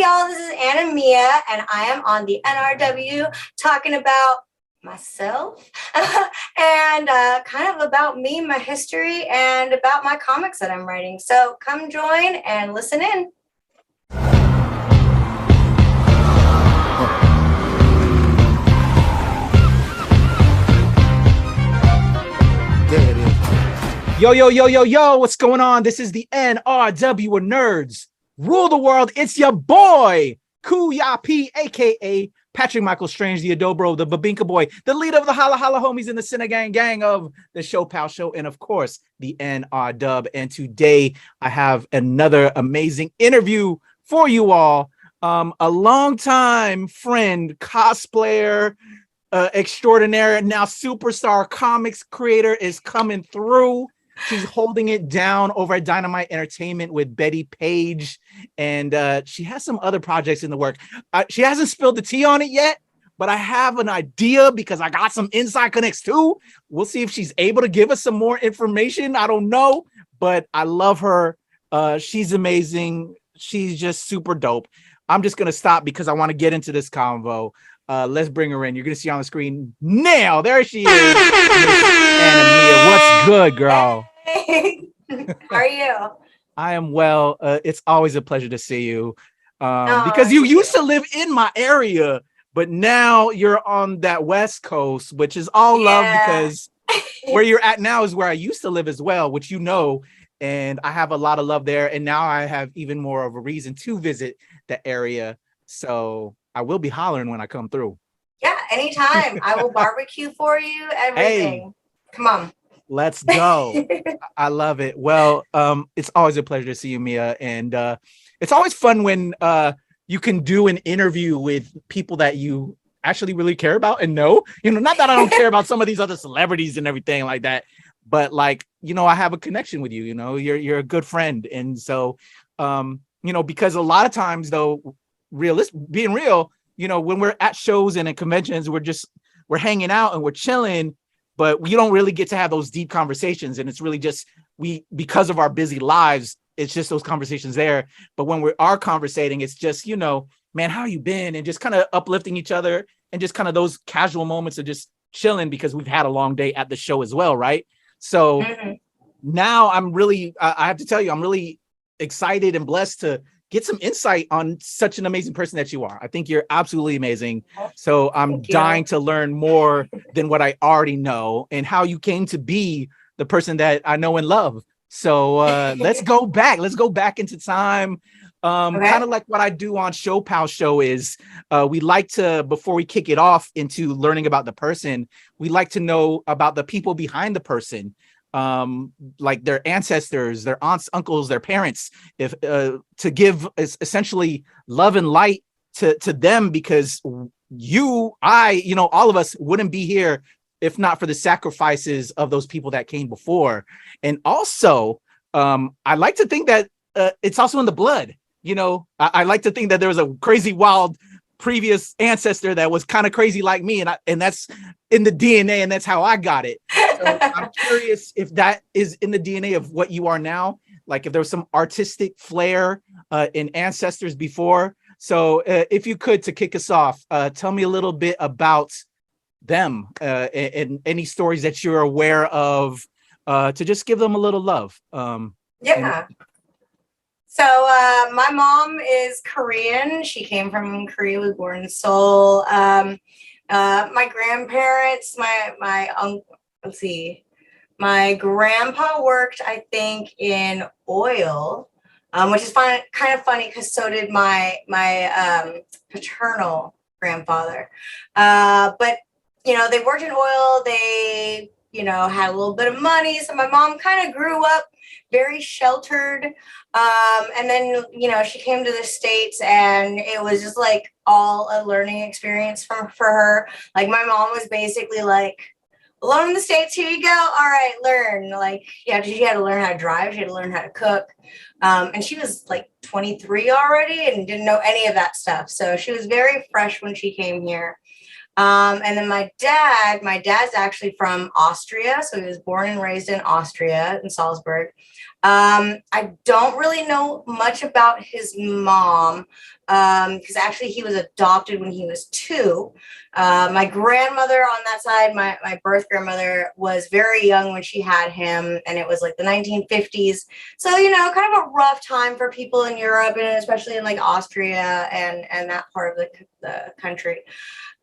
y'all, this is Anna Mia, and I am on the NRW talking about myself and kind of about me, my history, and about my comics that I'm writing. So come join and listen in. There it is. Yo, what's going on? This is the NRW Nerds. Rule the world. It's your boy, Kuya P, aka Patrick Michael Strange, the Adobro, the Babinka Boy, the leader of the Holla Holla Homies in the Cinegang gang of the Show Pal Show, and of course, the NR And today I have another amazing interview for you all. A longtime friend, cosplayer, extraordinaire, now superstar comics creator is coming through. She's holding it down over at Dynamite Entertainment with Betty Page, and she has some other projects in the work. She hasn't spilled the tea on it yet, but I have an idea because I got some inside connects too. We'll see if she's able to give us some more information. I don't know, but I love her. She's amazing. She's just super dope. I'm just going to stop because I want to get into this convo. Let's bring her in. You're gonna see on the screen now. There she is. Anna Mia, what's good, girl? Hey. How are you? I am well. It's always a pleasure to see you. Because you used to live in my area, but now you're on that West Coast, which is all love because where you're at now is where I used to live as well, which you know, and I have a lot of love there. And now I have even more of a reason to visit the area. So I will be hollering when I come through. Yeah, anytime. I will barbecue for you, everything. Hey, come on. Let's go. I love it. Well, it's always a pleasure to see you, Mia. And it's always fun when you can do an interview with people that you actually really care about and know. You know, not that I don't care about some of these other celebrities and everything like that, but like, you know, I have a connection with you, you know, you're a good friend. And so, you know, because a lot of times though, being real, you know, when we're at shows and at conventions, we're hanging out and we're chilling, but we don't really get to have those deep conversations. And it's really just because of our busy lives, it's just those conversations there. But when we are conversating, it's just, you know, man, how you been? And just kind of uplifting each other and just kind of those casual moments of just chilling because we've had a long day at the show as well, right? So now I have to tell you, I'm really excited and blessed to get some insight on such an amazing person that you are. I think you're absolutely amazing. So I'm dying to learn more than what I already know and how you came to be the person that I know and love. So let's go back. Let's go back into time. Kind of like what I do on Show Pal Show is we like to, before we kick it off into learning about the person, we like to know about the people behind the person. Like their ancestors, their aunts, uncles, their parents, if to give essentially love and light to them, because you know, all of us wouldn't be here if not for the sacrifices of those people that came before. And also, I like to think that it's also in the blood. You know, I like to think that there was a crazy, wild previous ancestor that was kind of crazy like me, and that's in the DNA, and that's how I got it. So I'm curious if that is in the DNA of what you are now, like if there was some artistic flair in ancestors before. So if you could, to kick us off, tell me a little bit about them and any stories that you're aware of, to just give them a little love. Yeah. So my mom is Korean. She came from Korea, was born in Seoul. My grandparents, let's see, my grandpa worked, I think, in oil, which is kind of funny because so did my paternal grandfather. But you know, they worked in oil. They, you know, had a little bit of money. So my mom kind of grew up very sheltered. And then, you know, she came to the States and it was just like all a learning experience for her. Like my mom was basically like, alone in the States, here you go. All right, learn. Like, yeah, she had to learn how to drive. She had to learn how to cook. And she was like 23 already and didn't know any of that stuff. So she was very fresh when she came here. And then my dad's actually from Austria. So he was born and raised in Austria, in Salzburg. I don't really know much about his mom, because actually he was adopted when he was 2. My grandmother on that side, my birth grandmother, was very young when she had him, and it was like the 1950s. So, kind of a rough time for people in Europe, and especially in like Austria and that part of the country.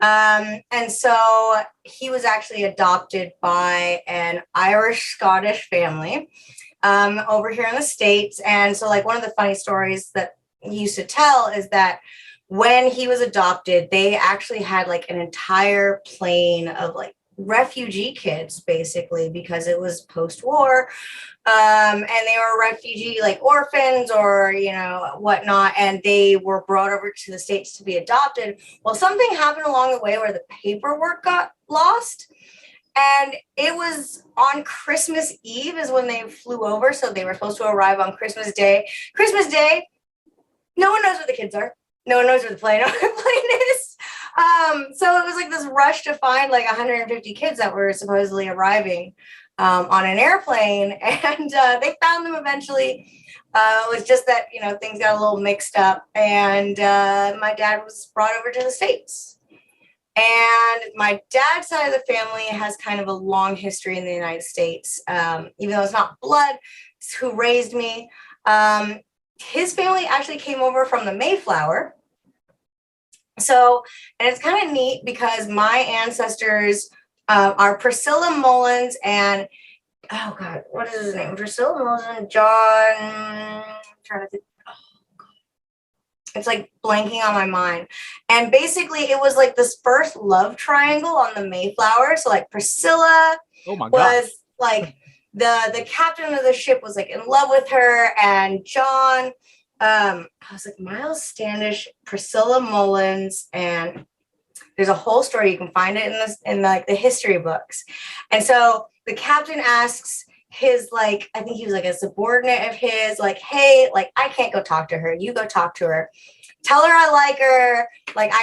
And so he was actually adopted by an Irish Scottish family over here in the States. And so, like, one of the funny stories that he used to tell is that when he was adopted, they actually had like an entire plane of like refugee kids, basically, because it was post-war. And they were refugee, like orphans or, whatnot. And they were brought over to the States to be adopted. Well, something happened along the way where the paperwork got lost. And it was on Christmas Eve is when they flew over. So they were supposed to arrive on Christmas Day. Christmas Day, no one knows where the kids are. No one knows where the plane is. So it was like this rush to find like 150 kids that were supposedly arriving on an airplane. And they found them eventually. It was just that, things got a little mixed up. And my dad was brought over to the States. And my dad's side of the family has kind of a long history in the United States, even though it's not blood. It's who raised me. His family actually came over from the Mayflower. So, and it's kind of neat because my ancestors are Priscilla Mullins and, oh God, what is his name? Priscilla Mullins and John, I'm trying to think. It's like blanking on my mind. And basically it was like this first love triangle on the Mayflower. So like Priscilla was like the captain of the ship was like in love with her, and John, I was like Miles Standish, Priscilla Mullins, and there's a whole story. You can find it in like the history books. And so the captain asks his, like, I think he was like a subordinate of his, like, hey, like, I can't go talk to her. You go talk to her. Tell her I like her. Like,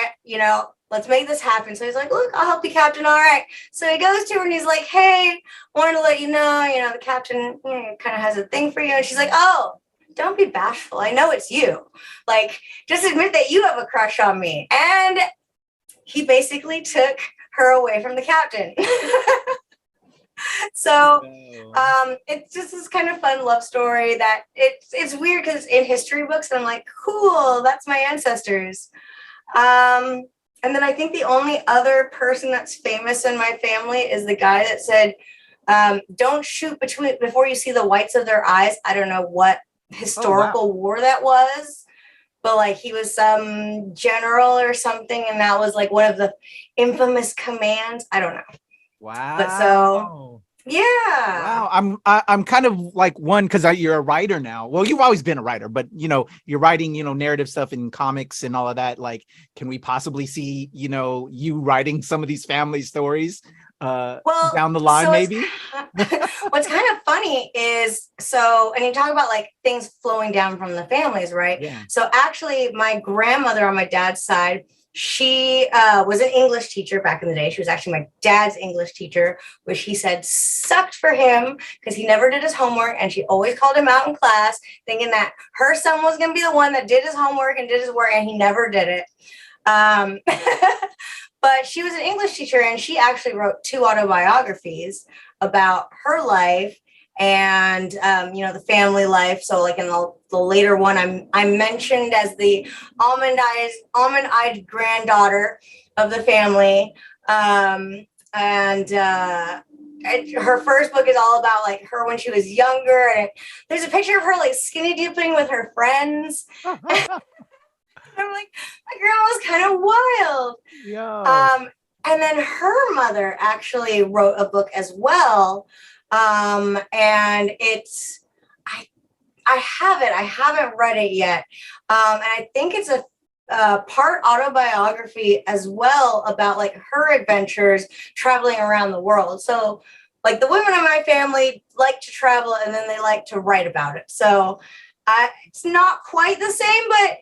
let's make this happen. So he's like, look, I'll help you, Captain. All right. So he goes to her and he's like, hey, wanted to let you know, the captain kind of has a thing for you. And she's like, oh, don't be bashful. I know it's you. Like, just admit that you have a crush on me. And he basically took her away from the captain. So it's just this kind of fun love story that it's weird because in history books I'm like, cool, that's my ancestors. And then I think the only other person that's famous in my family is the guy that said, don't shoot before you see the whites of their eyes. I don't know what historical war that was, but like he was some general or something, and that was like one of the infamous commands. I don't know. Wow. But so, yeah. Wow. I'm kind of like one, because you're a writer now. Well, you've always been a writer, but you're writing, narrative stuff in comics and all of that. Like, can we possibly see, you writing some of these family stories down the line, maybe? What's kind of funny is, and you talk about like things flowing down from the families, right? Yeah. So actually my grandmother on my dad's side, she was an English teacher back in the day. She was actually my dad's English teacher, which he said sucked for him because he never did his homework. And she always called him out in class, thinking that her son was going to be the one that did his homework and did his work, and he never did it. But she was an English teacher, and she actually wrote 2 autobiographies about her life and the family life. So like in the later one, I'm mentioned as the almond-eyed granddaughter of the family. And her first book is all about like her when she was younger, and there's a picture of her like skinny dipping with her friends. I'm like, my grandma was kind of wild. Yeah. And then her mother actually wrote a book as well. And it's, I haven't read it yet. And I think it's a part autobiography as well about like her adventures traveling around the world. So like the women in my family like to travel, and then they like to write about it. So it's not quite the same, but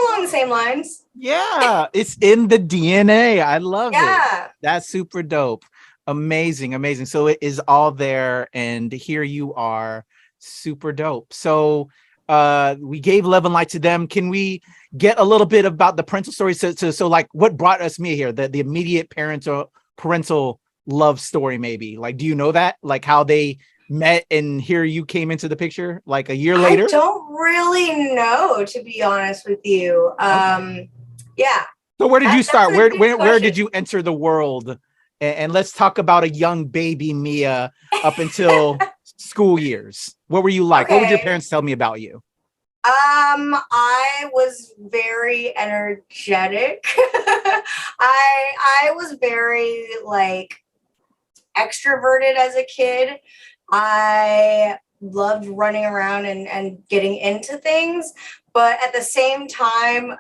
along the same lines. Yeah, it's in the DNA. I love it. That's super dope. Amazing. So it is all there, and here you are. Super dope. So we gave love and light to them. Can we get a little bit about the parental story. So like what brought us Mia here, the immediate parental love story, maybe. Like, do you know that? Like how they met and here you came into the picture like a year later? I don't really know, to be honest with you. Okay. Yeah. So where did you start? That's a good Where did question. you enter the world? And let's talk about a young baby Mia up until school years. What were you like? What would your Okay. parents tell me about you? I was very energetic. I was very like extroverted as a kid. I loved running around and getting into things. But at the same time,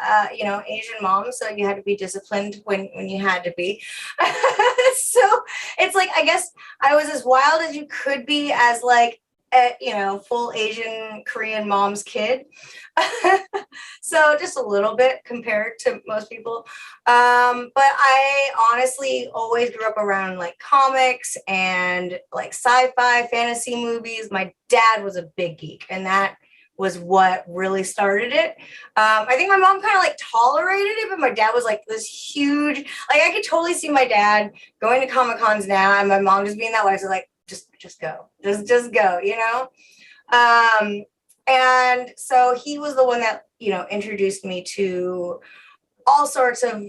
Asian mom, so you had to be disciplined when you had to be. So it's like, I guess I was as wild as you could be as like, full Asian Korean mom's kid. So just a little bit compared to most people. But I honestly always grew up around like comics and like sci-fi fantasy movies. My dad was a big geek, and that was what really started it. I think my mom kind of like tolerated it, but my dad was like this huge, like I could totally see my dad going to Comic Cons now and my mom just being that way. So like, just go, just go, and so he was the one that, introduced me to all sorts of,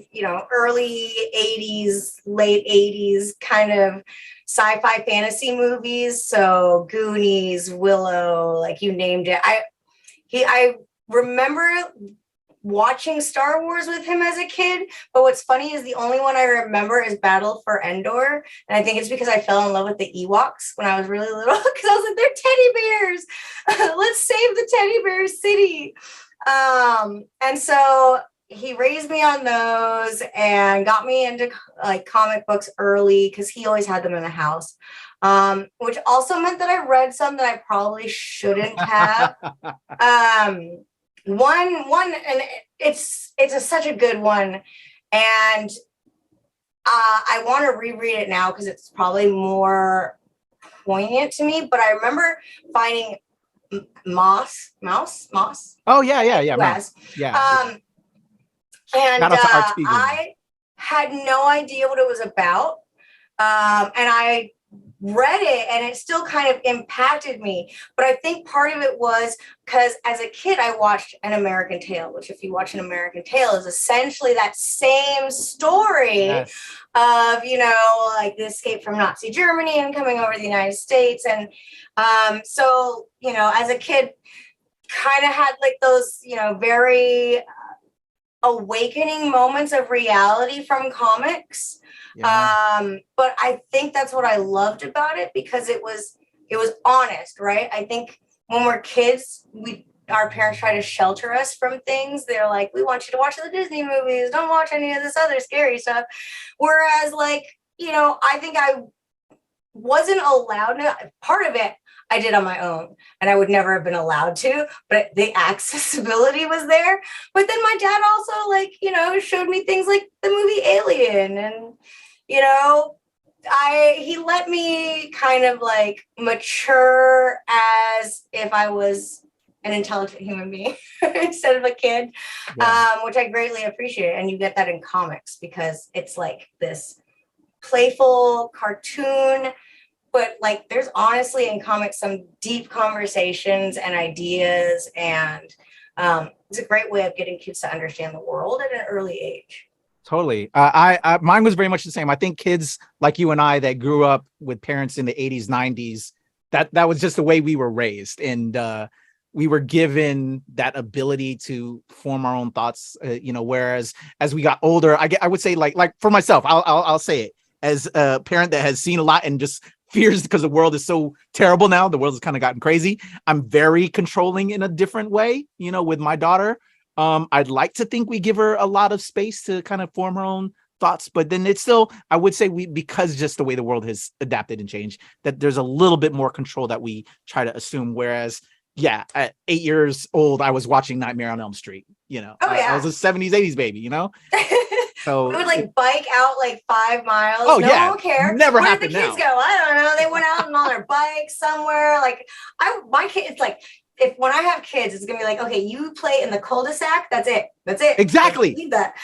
early 80s, late 80s kind of sci-fi fantasy movies. So Goonies, Willow, like you named it. I remember watching Star Wars with him as a kid, but what's funny is the only one I remember is Battle for Endor, and I think it's because I fell in love with the Ewoks when I was really little, because I was like, they're teddy bears. Let's save the teddy bear city. And so he raised me on those and got me into like comic books early because he always had them in the house, which also meant that I read some that I probably shouldn't have. One, and it's such a good one, and I want to reread it now because it's probably more poignant to me. But I remember finding Moss. Oh yeah, Mouse. Yeah. And Shout out to Art Spiegelman. I had no idea what it was about, and I read it and it still kind of impacted me. But I think part of it was because as a kid I watched An American Tale, which if you watch An American Tale is essentially that same story. Yes. Of, like the escape from Nazi Germany and coming over to the United States. And so, as a kid kind of had like those, very awakening moments of reality from comics. Yeah. But I think that's what I loved about it, because it was honest, right? I think when we're kids, our parents try to shelter us from things. They're like, we want you to watch the Disney movies, don't watch any of this other scary stuff. Whereas like, I think I wasn't allowed to. Part of it I did on my own, and I would never have been allowed to, but the accessibility was there. But then my dad also showed me things like the movie Alien, and he let me kind of like mature as if I was an intelligent human being instead of a kid, which I greatly appreciate. And you get that in comics because it's like this playful cartoon, but like there's honestly in comics some deep conversations and ideas, and it's a great way of getting kids to understand the world at an early age. Totally. I mine was very much the same. I think kids like you and I that grew up with parents in the 80s, 90s, that was just the way we were raised. And we were given that ability to form our own thoughts, whereas as we got older, I would say like for myself, I'll say it as a parent that has seen a lot and just fears because the world is so terrible now. The world has kind of gotten crazy. I'm very controlling in a different way, with my daughter. I'd like to think we give her a lot of space to kind of form her own thoughts, but then it's still, I would say because just the way the world has adapted and changed, that there's a little bit more control that we try to assume. Whereas, at 8 years old, I was watching Nightmare on Elm Street, I was a 70s, 80s baby, So we would like bike out like 5 miles. Oh, no one cared. Never happened. Where did the kids go? I don't know. They went out on their bikes somewhere. Like my kids, like if when I have kids, it's gonna be like, okay, you play in the cul-de-sac. That's it. That's it. Exactly. Leave that.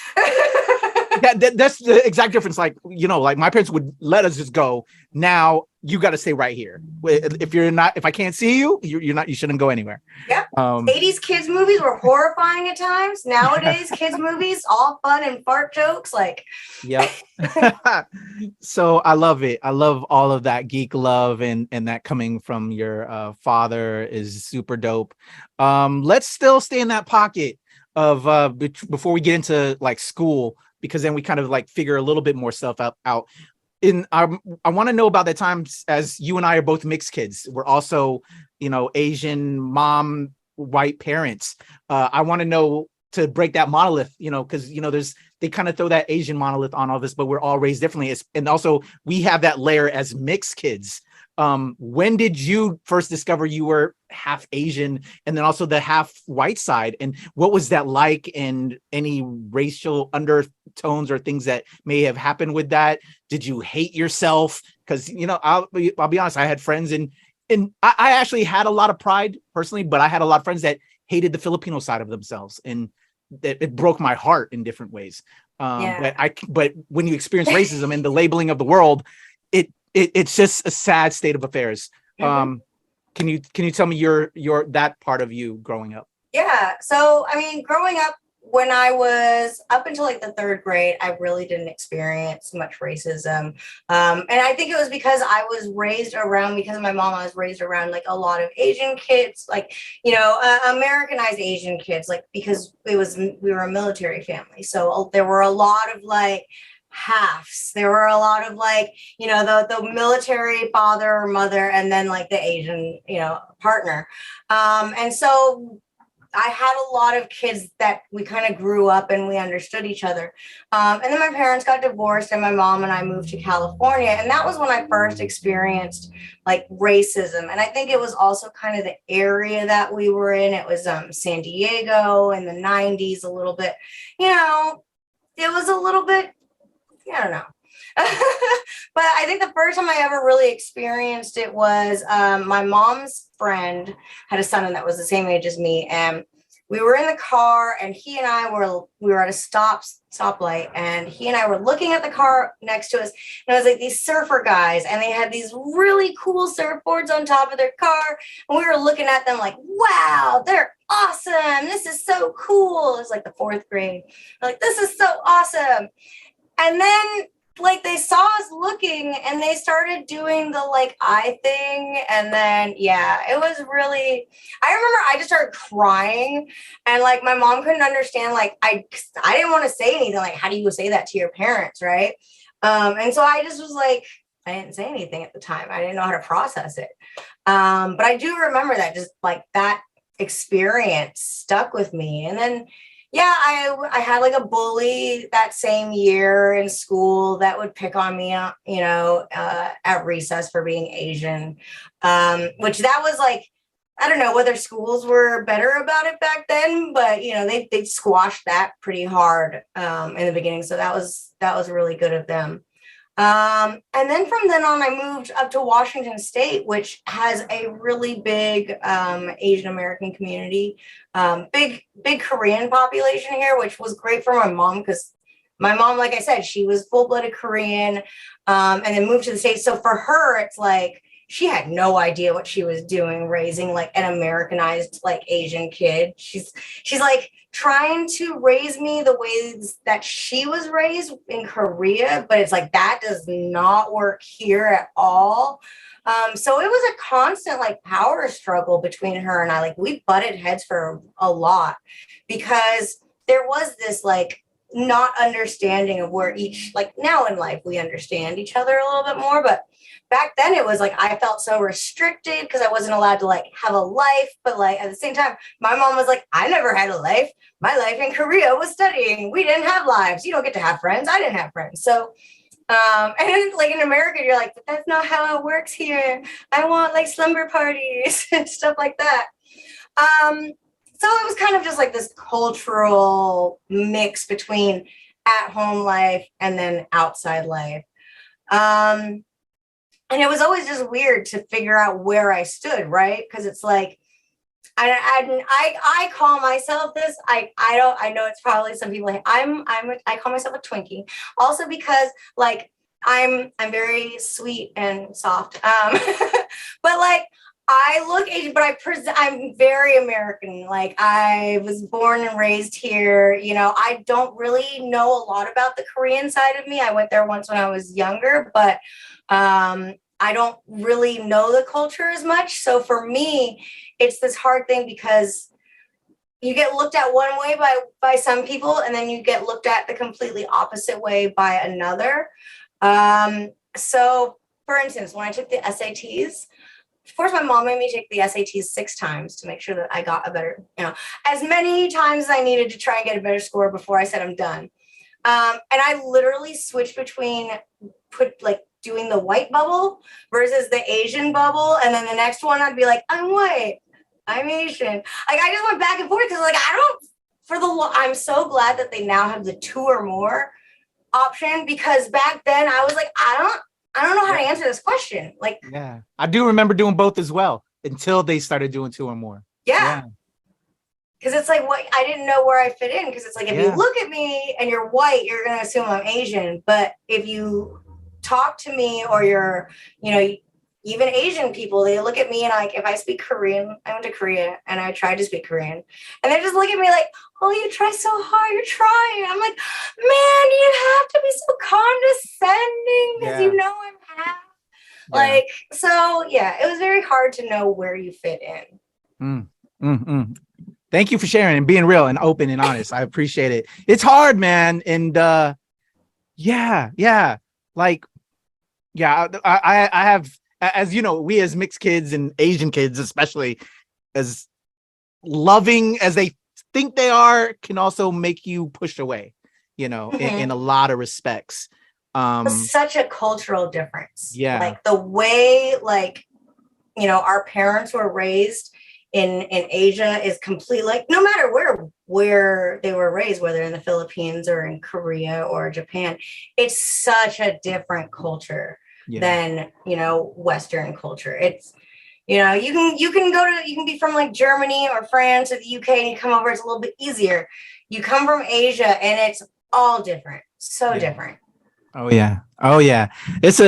That's the exact difference. Like, you know, like my parents would let us just go. Now you got to stay right here. If I can't see you, you shouldn't go anywhere. Yeah. 80s kids movies were horrifying at times. Nowadays, kids movies, all fun and fart jokes. Like, yep. So I love it. I love all of that geek love, and that coming from your father is super dope. Let's still stay in that pocket of before we get into like school, because then we kind of like figure a little bit more stuff out. I want to know about the times, as you and I are both mixed kids. We're also, you know, Asian mom, white parents. I want to know, to break that monolith, you know, because, you know, they kind of throw that Asian monolith on all this, but we're all raised differently. And also we have that layer as mixed kids. When did you first discover you were half Asian, and then also the half white side? And what was that like? And any racial undertones or things that may have happened with that? Did you hate yourself? Because, you know, I'll be honest, I had friends, and I actually had a lot of pride personally, but I had a lot of friends that hated the Filipino side of themselves, and it broke my heart in different ways. But when you experience racism and the labeling of the world, it's just a sad state of affairs. Mm-hmm. Can you tell me your that part of you growing up? Yeah. So, I mean, growing up, when I was up until like the third grade, I really didn't experience much racism. And I think it was because I was raised around, because of my mom, I was raised around like a lot of Asian kids, like, you know, Americanized Asian kids, like, because we were a military family. So there were a lot of like halves. There were a lot of like, you know, the military father or mother, and then like the Asian, you know, partner. And so I had a lot of kids that we kind of grew up and we understood each other. And then my parents got divorced, and my mom and I moved to California. And that was when I first experienced like racism. And I think it was also kind of the area that we were in. It was San Diego in the 90s, a little bit, you know, it was a little bit, I don't know. But I think the first time I ever really experienced it was my mom's friend had a son that was the same age as me, and we were in the car, and we were at a stoplight, and he and I were looking at the car next to us, and it was like these surfer guys, and they had these really cool surfboards on top of their car, and we were looking at them like, wow, they're awesome, this is so cool. It was like the fourth grade. We're like, this is so awesome. And then like they saw us looking, and they started doing the like eye thing. And then, yeah, it was really, I remember I just started crying, and like my mom couldn't understand. Like I didn't want to say anything. Like, how do you say that to your parents? Right. And so I just was like, I didn't say anything at the time. I didn't know how to process it. But I do remember that, just like that experience stuck with me. And then, yeah, I had like a bully that same year in school that would pick on me, you know, at recess for being Asian, which that was like, I don't know whether schools were better about it back then, but, you know, they squashed that pretty hard in the beginning. So that was really good of them. And then from then on, I moved up to Washington State, which has a really big Asian American community, big Korean population here, which was great for my mom, because my mom, like I said, she was full-blooded Korean, and then moved to the States. So for her, it's like she had no idea what she was doing, raising like an Americanized like Asian kid. She's like trying to raise me the ways that she was raised in Korea, but it's like that does not work here at all. So it was a constant like power struggle between her and I. Like we butted heads for a lot, because there was this like not understanding of where each, like now in life we understand each other a little bit more, but back then it was like I felt so restricted because I wasn't allowed to like have a life. But like at the same time, my mom was like, I never had a life. My life in Korea was studying. We didn't have lives. You don't get to have friends. I didn't have friends. So and then, like in America, you're like, but that's not how it works here. I want like slumber parties and stuff like that. So it was kind of just like this cultural mix between at home life and then outside life. And it was always just weird to figure out where I stood, right? Because it's like, I call myself this. I know it's probably some people. I call myself a Twinkie. Also because like I'm very sweet and soft. But like I look Asian, but I'm very American. Like I was born and raised here. You know, I don't really know a lot about the Korean side of me. I went there once when I was younger, but I don't really know the culture as much. So for me, it's this hard thing because you get looked at one way by some people, and then you get looked at the completely opposite way by another. So for instance, when I took the SATs, of course, my mom made me take the SATs 6 times to make sure that I got a better, as many times as I needed to try and get a better score before I said I'm done. And I literally switched between doing the white bubble versus the Asian bubble. And then the next one, I'd be like, I'm white, I'm Asian. Like, I just went back and forth because, like, I'm so glad that they now have the 2 or more option, because back then I was like, I don't know how to answer this question. Like, yeah, I do remember doing both as well until they started doing 2 or more. Yeah. Because it's like, what, I didn't know where I fit in. Because it's like, if you look at me and you're white, you're going to assume I'm Asian. But if you talk to me, or you're, even Asian people, they look at me and like, if I speak Korean, I went to Korea and I tried to speak Korean, and they just look at me like, oh, you try so hard, you're trying. I'm like, man, you have to be so condescending because I'm half. Like, so yeah, it was very hard to know where you fit in. Thank you for sharing and being real and open and honest. I appreciate it. It's hard, man. And I have, as you know, we as mixed kids and Asian kids, especially, as loving as they think they are, can also make you push away, in a lot of respects. Such a cultural difference. Yeah. Like the way, our parents were raised in Asia is completely, like, no matter where they were raised, whether in the Philippines or in Korea or Japan, it's such a different culture than, Western culture. It's, you can be from like Germany or France or the UK and you come over, it's a little bit easier. You come from Asia and it's all different. So different. Oh yeah. It's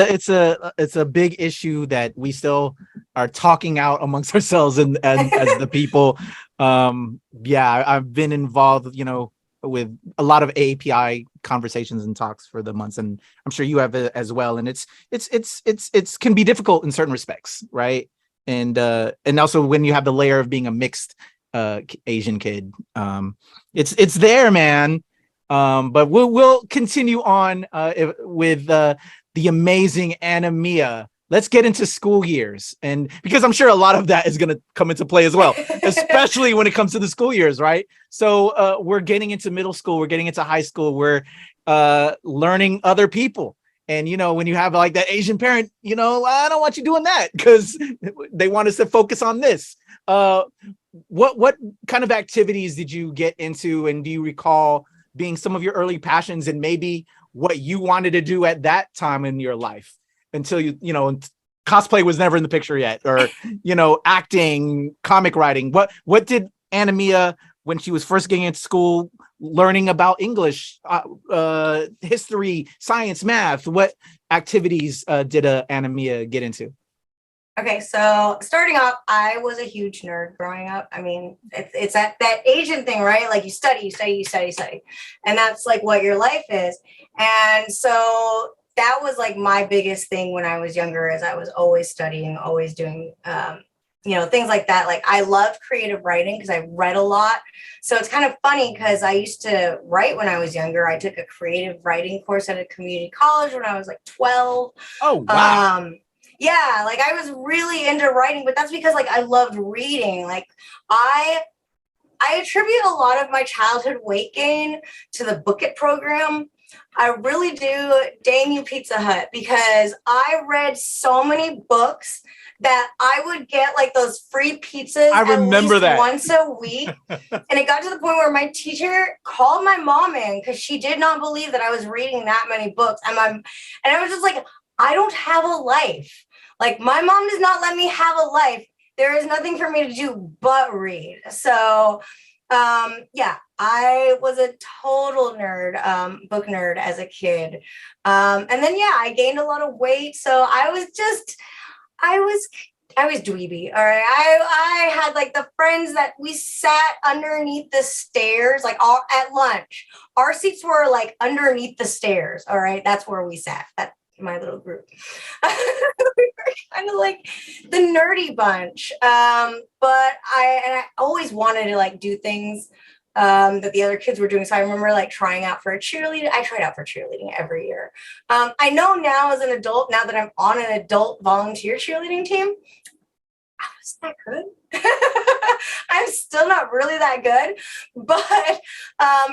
a big issue that we still are talking out amongst ourselves and as the people. I've been involved, with a lot of API conversations and talks for the months, and I'm sure you have as well. And it's can be difficult in certain respects, right? And also when you have the layer of being a mixed Asian kid, it's there, man. But we'll continue on with the amazing Anna Mia. Let's get into school years, and because I'm sure a lot of that is going to come into play as well, especially when it comes to the school years, right? So we're getting into middle school, we're getting into high school, we're learning other people. And, when you have like that Asian parent, I don't want you doing that because they want us to focus on this. What kind of activities did you get into, and do you recall being some of your early passions and maybe what you wanted to do at that time in your life until cosplay was never in the picture yet, or, acting, comic writing? What did Anna Mia, when she was first getting into school, learning about English, history, science, math, what activities did Anna Mia get into? Okay, so starting off, I was a huge nerd growing up. I mean, it's that Asian thing, right? Like you study. And that's like what your life is. And so that was like my biggest thing when I was younger, is I was always studying, always doing, things like that. Like I loved creative writing because I read a lot. So it's kind of funny because I used to write when I was younger. I took a creative writing course at a community college when I was like 12. Oh, wow. Yeah, like I was really into writing, but that's because like I loved reading. Like I attribute a lot of my childhood weight gain to the Book It program. I really do. Dang you, Pizza Hut, because I read so many books that I would get like those free pizzas I remember that once a week. And it got to the point where my teacher called my mom in because she did not believe that I was reading that many books. And I was just like, I don't have a life. Like my mom does not let me have a life. there is nothing for me to do but read. So yeah, I was a total nerd, book nerd as a kid. And then yeah, I gained a lot of weight. So I was I was dweeby. All right. I had like the friends that we sat underneath the stairs, like all at lunch. Our seats were like underneath the stairs. All right. That's where we sat. That my little group. We were kind of like the nerdy bunch. But I always wanted to like do things that the other kids were doing. So I remember like trying out for a cheerleading. I tried out for cheerleading every year. I know now as an adult, now that I'm on an adult volunteer cheerleading team, I was that good. I'm still not really that good, but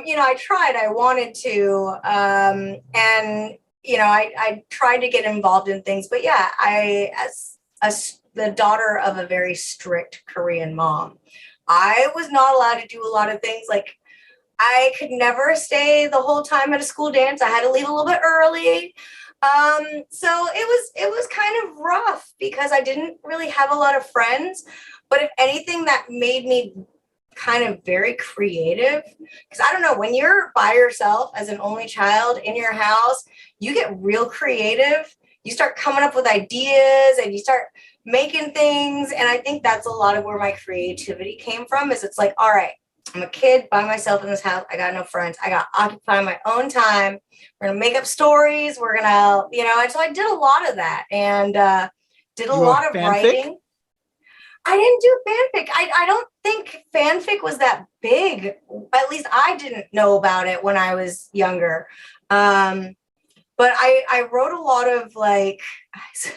you know, I tried. I wanted to, and you know, I tried to get involved in things. But yeah, as the daughter of a very strict Korean mom, I was not allowed to do a lot of things. Like I could never stay the whole time at a school dance. I had to leave a little bit early. So it was kind of rough because I didn't really have a lot of friends. But if anything, that made me kind of very creative. Because I don't know, when you're by yourself as an only child in your house, you get real creative. You start coming up with ideas and you start making things. And I think that's a lot of where my creativity came from. Is it's like, all right, I'm a kid by myself in this house. I got no friends. I got to occupy my own time. We're going to make up stories. We're going to, you know, and so I did a lot of that and did a You wrote lot of fanfic? writing. I didn't do fanfic. I don't think fanfic was that big. At least I didn't know about it when I was younger. But I wrote a lot of like, so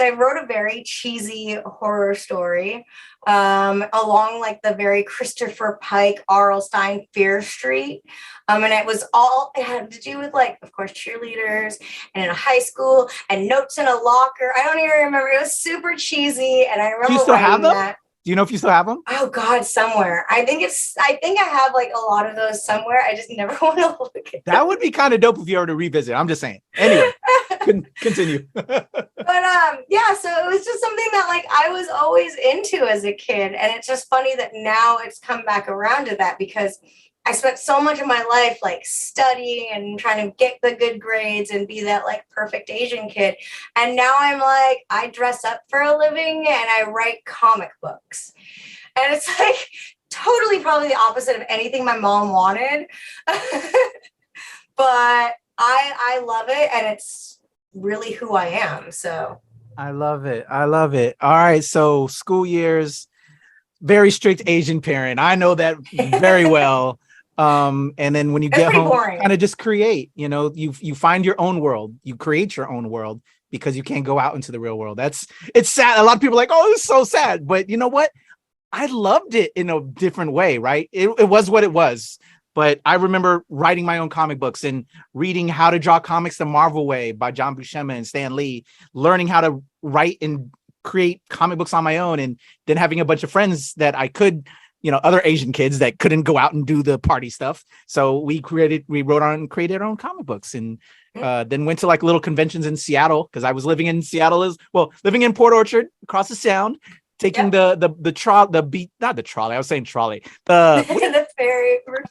I wrote a very cheesy horror story along like the very Christopher Pike, R.L. Stine, Fear Street. And it had to do with like, of course, cheerleaders and in a high school and notes in a locker. I don't even remember. It was super cheesy. And I Do you remember still have writing them? that. Do you know if you still have them? Oh God, somewhere. I think I have like a lot of those somewhere. I just never want to look at That would be kind of dope if you were to revisit. I'm just saying. Anyway, continue. But yeah, so it was just something that like I was always into as a kid. And it's just funny that now it's come back around to that because I spent so much of my life like studying and trying to get the good grades and be that like perfect Asian kid. And now I'm like, I dress up for a living and I write comic books. And it's like totally probably the opposite of anything my mom wanted. But I love it and it's really who I am. So I love it. I love it. All right. So school years, very strict Asian parent. I know that very well. And then when you it's get pretty home, boring. kind of just create, you know, you find your own world, you create your own world because you can't go out into the real world. It's sad. A lot of people are like, oh, it's so sad. But you know what? I loved it in a different way, right? It was what it was. But I remember writing my own comic books and reading How to Draw Comics the Marvel Way by John Buscema and Stan Lee, learning how to write and create comic books on my own, and then having a bunch of friends that I could, you know, other Asian kids that couldn't go out and do the party stuff. So we wrote on and created our own comic books, and then went to like little conventions in Seattle because I was living in Seattle living in Port Orchard across the Sound, taking not the trolley. I was saying trolley. The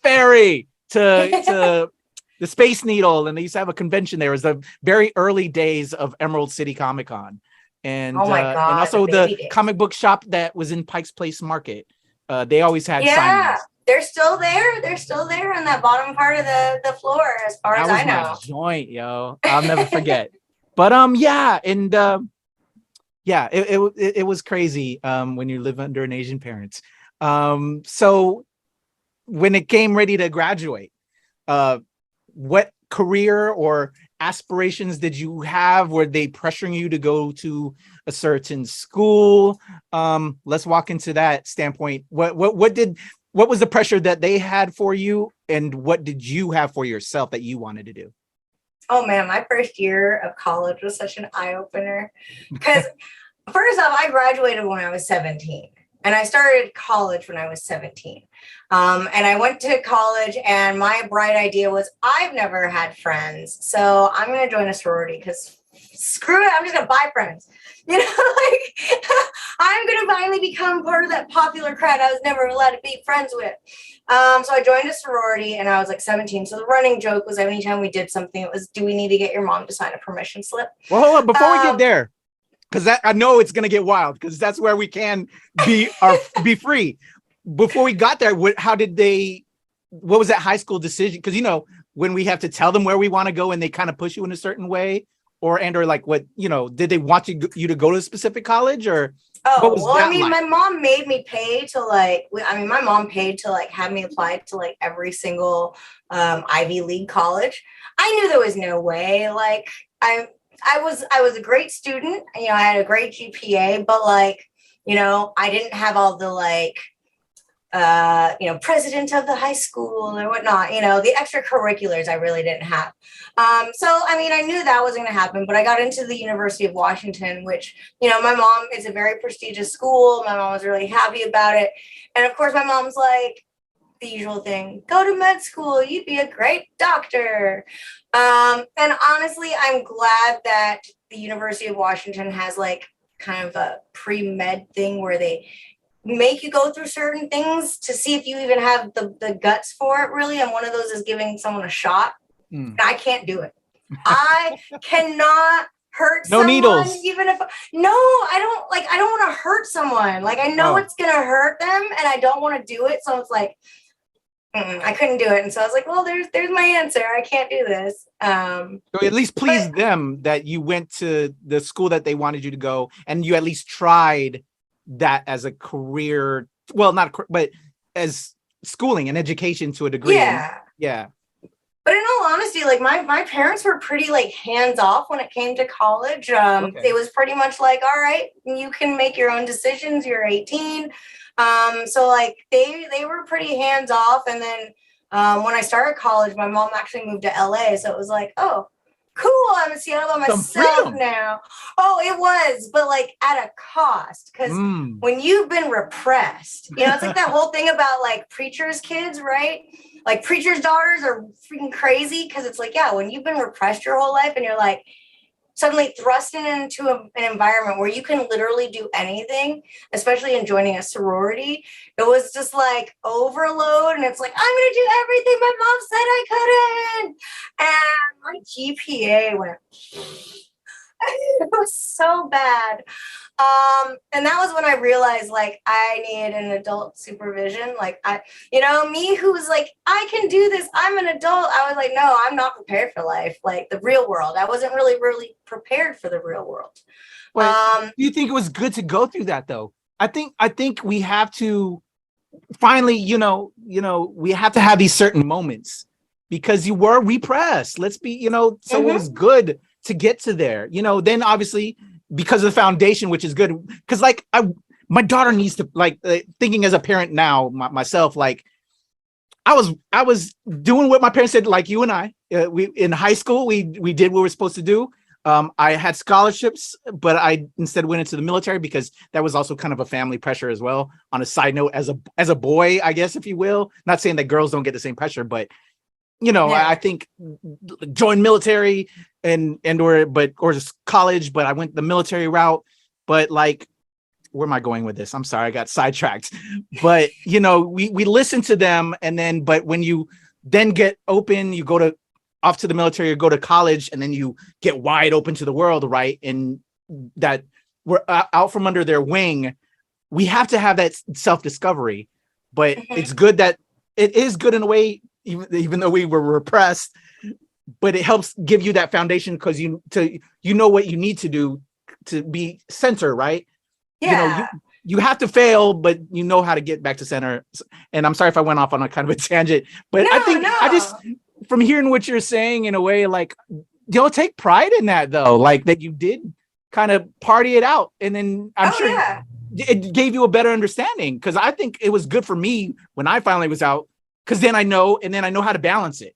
Ferry to the Space Needle, and they used to have a convention there. It was the very early days of Emerald City Comic Con, and oh my God, and also the days. comic book shop that was in Pike's Place Market. They always had yeah. signings. They're still there. They're still there in that bottom part of the floor, as far as I know. That was my joint, yo. I'll never forget. But yeah, and yeah, it was crazy when you live under an Asian parent. So when it came ready to graduate, what career or aspirations did you have? Were they pressuring you to go to a certain school? Let's walk into that standpoint. What was the pressure that they had for you, and what did you have for yourself that you wanted to do? Oh man, my first year of college was such an eye-opener because first off, I graduated when I was 17 and I started college when I was 17. And I went to college and my bright idea was I've never had friends. So I'm going to join a sorority because screw it, I'm just gonna buy friends. You know, like I'm gonna finally become part of that popular crowd I was never allowed to be friends with. So I joined a sorority and I was like 17. So the running joke was anytime we did something, it was, do we need to get your mom to sign a permission slip? Well, hold on, before we get there, because that I know it's gonna get wild, because that's where we can be free. Before we got there, what was that high school decision? Because when we have to tell them where we want to go and they kind of push you in a certain way, or like what, did they want you to go to a specific college, or what was that like? My mom made me pay to my mom paid to have me apply to every single Ivy League college. I knew there was no way. I was a great student. I had a great GPA, but I didn't have all the president of the high school or whatnot, the extracurriculars I really didn't have. So, I knew that wasn't going to happen, but I got into the University of Washington, which, my mom, is a very prestigious school. My mom was really happy about it. And of course, my mom's like, the usual thing, go to med school, you'd be a great doctor. And honestly, I'm glad that the University of Washington has kind of a pre-med thing where they make you go through certain things to see if you even have the guts for it, really. And one of those is giving someone a shot. I can't do it. I cannot hurt someone. Needles. Even if I don't want to hurt someone. I know it's gonna hurt them and I don't want to do it. So it's I couldn't do it. And so I was like, well, there's my answer. I can't do this. So at least please them that you went to the school that they wanted you to go, and you at least tried that as a career, well, but as schooling and education to a degree. Yeah. But in all honesty, my parents were pretty hands off when it came to college. It was pretty much all right, you can make your own decisions. You're 18. So they were pretty hands off. And then when I started college, my mom actually moved to LA. So it was oh, cool, I'm in Seattle by myself now. Oh, it was, but at a cost. Because when you've been repressed, it's that whole thing about preachers' kids, right? Preachers' daughters are freaking crazy because it's when you've been repressed your whole life and you're suddenly thrusted into an environment where you can literally do anything, especially in joining a sorority. It was just overload, and it's I'm gonna do everything my mom said I couldn't, and my GPA went it was so bad. And that was when I realized I needed an adult supervision. Me who's I can do this, I'm an adult. I was no, I'm not prepared for life, the real world. I wasn't really prepared for the real world. Do you think it was good to go through that though? I think we have to finally, we have to have these certain moments because you were repressed. Let's be, so it was good to get to there, then obviously because of the foundation, which is good. Because my daughter needs to thinking as a parent now, myself, I was doing what my parents said, you and I, we in high school, we did what we were supposed to do. I had scholarships, but I instead went into the military because that was also kind of a family pressure as well. On a side note, as a boy, I guess, if you will, not saying that girls don't get the same pressure, but I think join military or just college, but I went the military route. But where am I going with this? I'm sorry, I got sidetracked. But we listen to them, and then but when you then get open, you go off to the military or go to college, and then you get wide open to the world, right? And that we're out from under their wing. We have to have that self-discovery, but it's good that it is good in a way. Even though we were repressed, but it helps give you that foundation because you know what you need to do to be center, right? Yeah. You have to fail, but you know how to get back to center. And I'm sorry if I went off on a kind of a tangent, but I just from hearing what you're saying in a way, take pride in that though, that you did kind of party it out, and then I'm sure it gave you a better understanding because I think it was good for me when I finally was out. Because then I know how to balance it,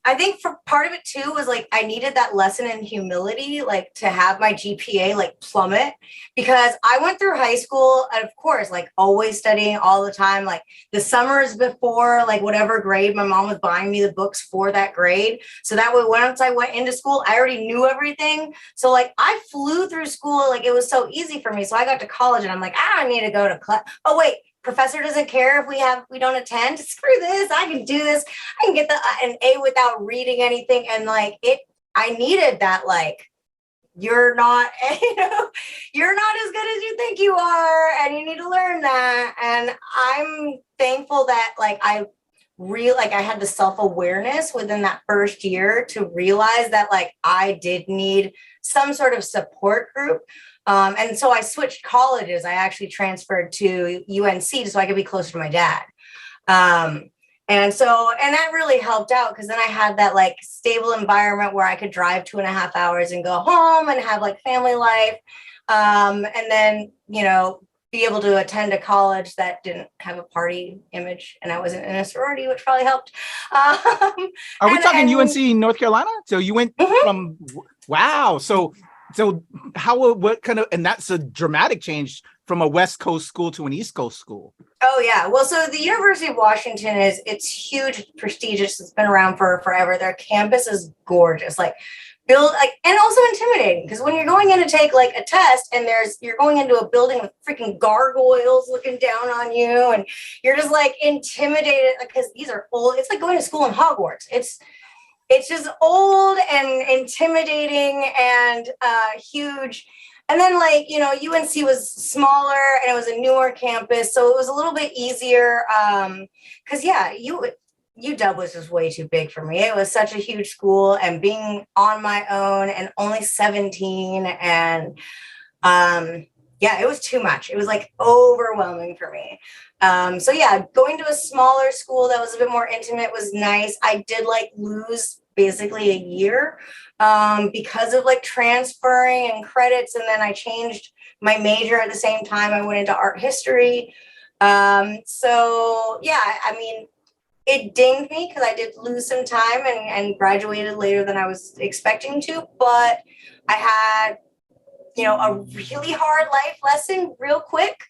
I think for part of it too was like I needed that lesson in humility, like to have my GPA like plummet, because I went through high school and of course like always studying all the time, like the summers before like whatever grade my mom was buying me the books for that grade. So that way once I went into school, I already knew everything. So like I flew through school, like it was so easy for me. So I got to college and I'm like, I don't need to go to class. Oh wait, professor doesn't care if we don't attend. Screw this. I can do this. I can get an A without reading anything. And like I needed that, like, you're not, you're not as good as you think you are. And you need to learn that. And I'm thankful that like I had the self-awareness within that first year to realize that like I did need some sort of support group. And so I switched colleges. I actually transferred to UNC so I could be closer to my dad. And that really helped out because then I had that like stable environment where I could drive 2.5 hours and go home and have like family life. And then, be able to attend a college that didn't have a party image, and I wasn't in a sorority, which probably helped. Are we talking UNC North Carolina? So you went from, wow. So what kind of, and that's a dramatic change from a West Coast school to an East Coast school. Oh yeah. Well, so the University of Washington it's huge, prestigious. It's been around for forever. Their campus is gorgeous. Like build like, and also intimidating because when you're going in to take like a test and you're going into a building with freaking gargoyles looking down on you and you're just like intimidated because these are old. It's like going to school in Hogwarts. It's just old and intimidating and huge. And then like, UNC was smaller and it was a newer campus. So it was a little bit easier. Cause yeah, UW was just way too big for me. It was such a huge school and being on my own and only 17 and it was too much. It was like overwhelming for me. So yeah, going to a smaller school that was a bit more intimate was nice. I did like lose basically a year because of like transferring and credits. And then I changed my major at the same time. I went into art history. So yeah, I mean, it dinged me because I did lose some time and graduated later than I was expecting to, but I had, a really hard life lesson real quick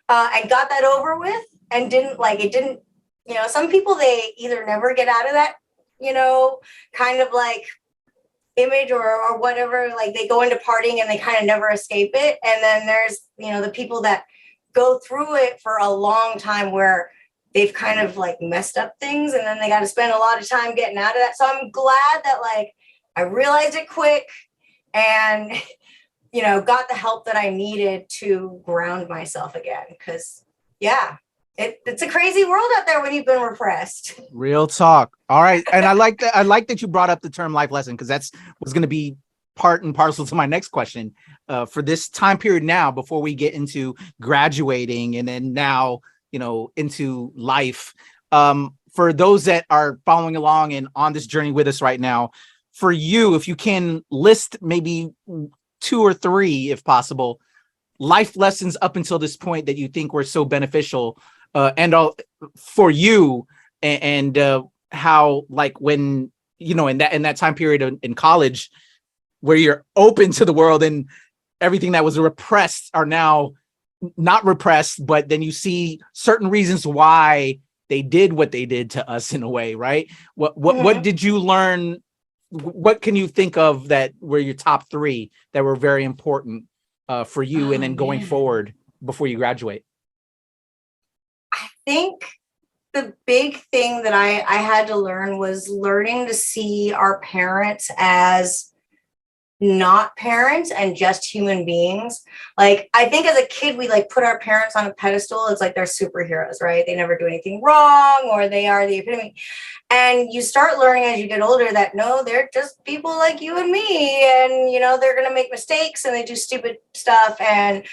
and got that over with and some people, they either never get out of that, kind of like image or whatever, like they go into partying and they kind of never escape it. And then there's, the people that go through it for a long time where they've kind of like messed up things and then they got to spend a lot of time getting out of that. So I'm glad that like I realized it quick and, got the help that I needed to ground myself again. Cause yeah, it's a crazy world out there when you've been repressed. Real talk. All right. And I like that you brought up the term life lesson because that's was going to be part and parcel to my next question. For this time period now, before we get into graduating and then now, into life, for those that are following along and on this journey with us right now, for you, if you can list maybe 2 or 3, if possible, life lessons up until this point that you think were so beneficial for you and how like when, in that time period in college where you're open to the world and everything that was repressed are now not repressed, but then you see certain reasons why they did what they did to us in a way, right? What did you learn? What can you think of that were your top 3 that were very important for you and then going forward before you graduate? I think the big thing that I had to learn was learning to see our parents as not parents and just human beings. Like I think as a kid we like put our parents on a pedestal. It's like they're superheroes, right? They never do anything wrong or they are the epitome. And you start learning as you get older that no, they're just people like you and me, and they're gonna make mistakes and they do stupid stuff, and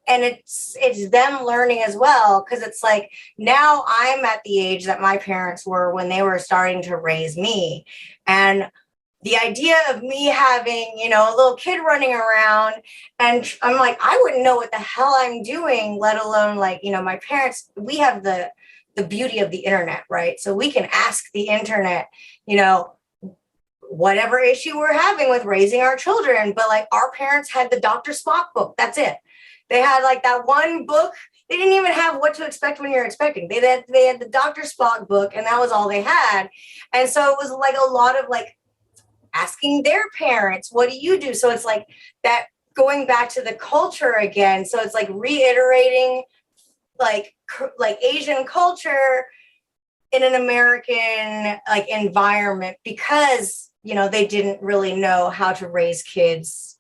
it's them learning as well, because it's like now I'm at the age that my parents were when they were starting to raise me, and the idea of me having, a little kid running around and I'm like, I wouldn't know what the hell I'm doing, let alone like, my parents, we have the the beauty of the internet, right? So we can ask the internet, you know, whatever issue we're having with raising our children. But like our parents had the Dr. Spock book. That's it. They had like that one book. They didn't even have What to Expect When You're Expecting. They had the Dr. Spock book, and that was all they had. And so it was like a lot of like asking their parents, what do you do? So it's like that going back to the culture again. So it's like reiterating like Asian culture in an American like environment, because you know they didn't really know how to raise kids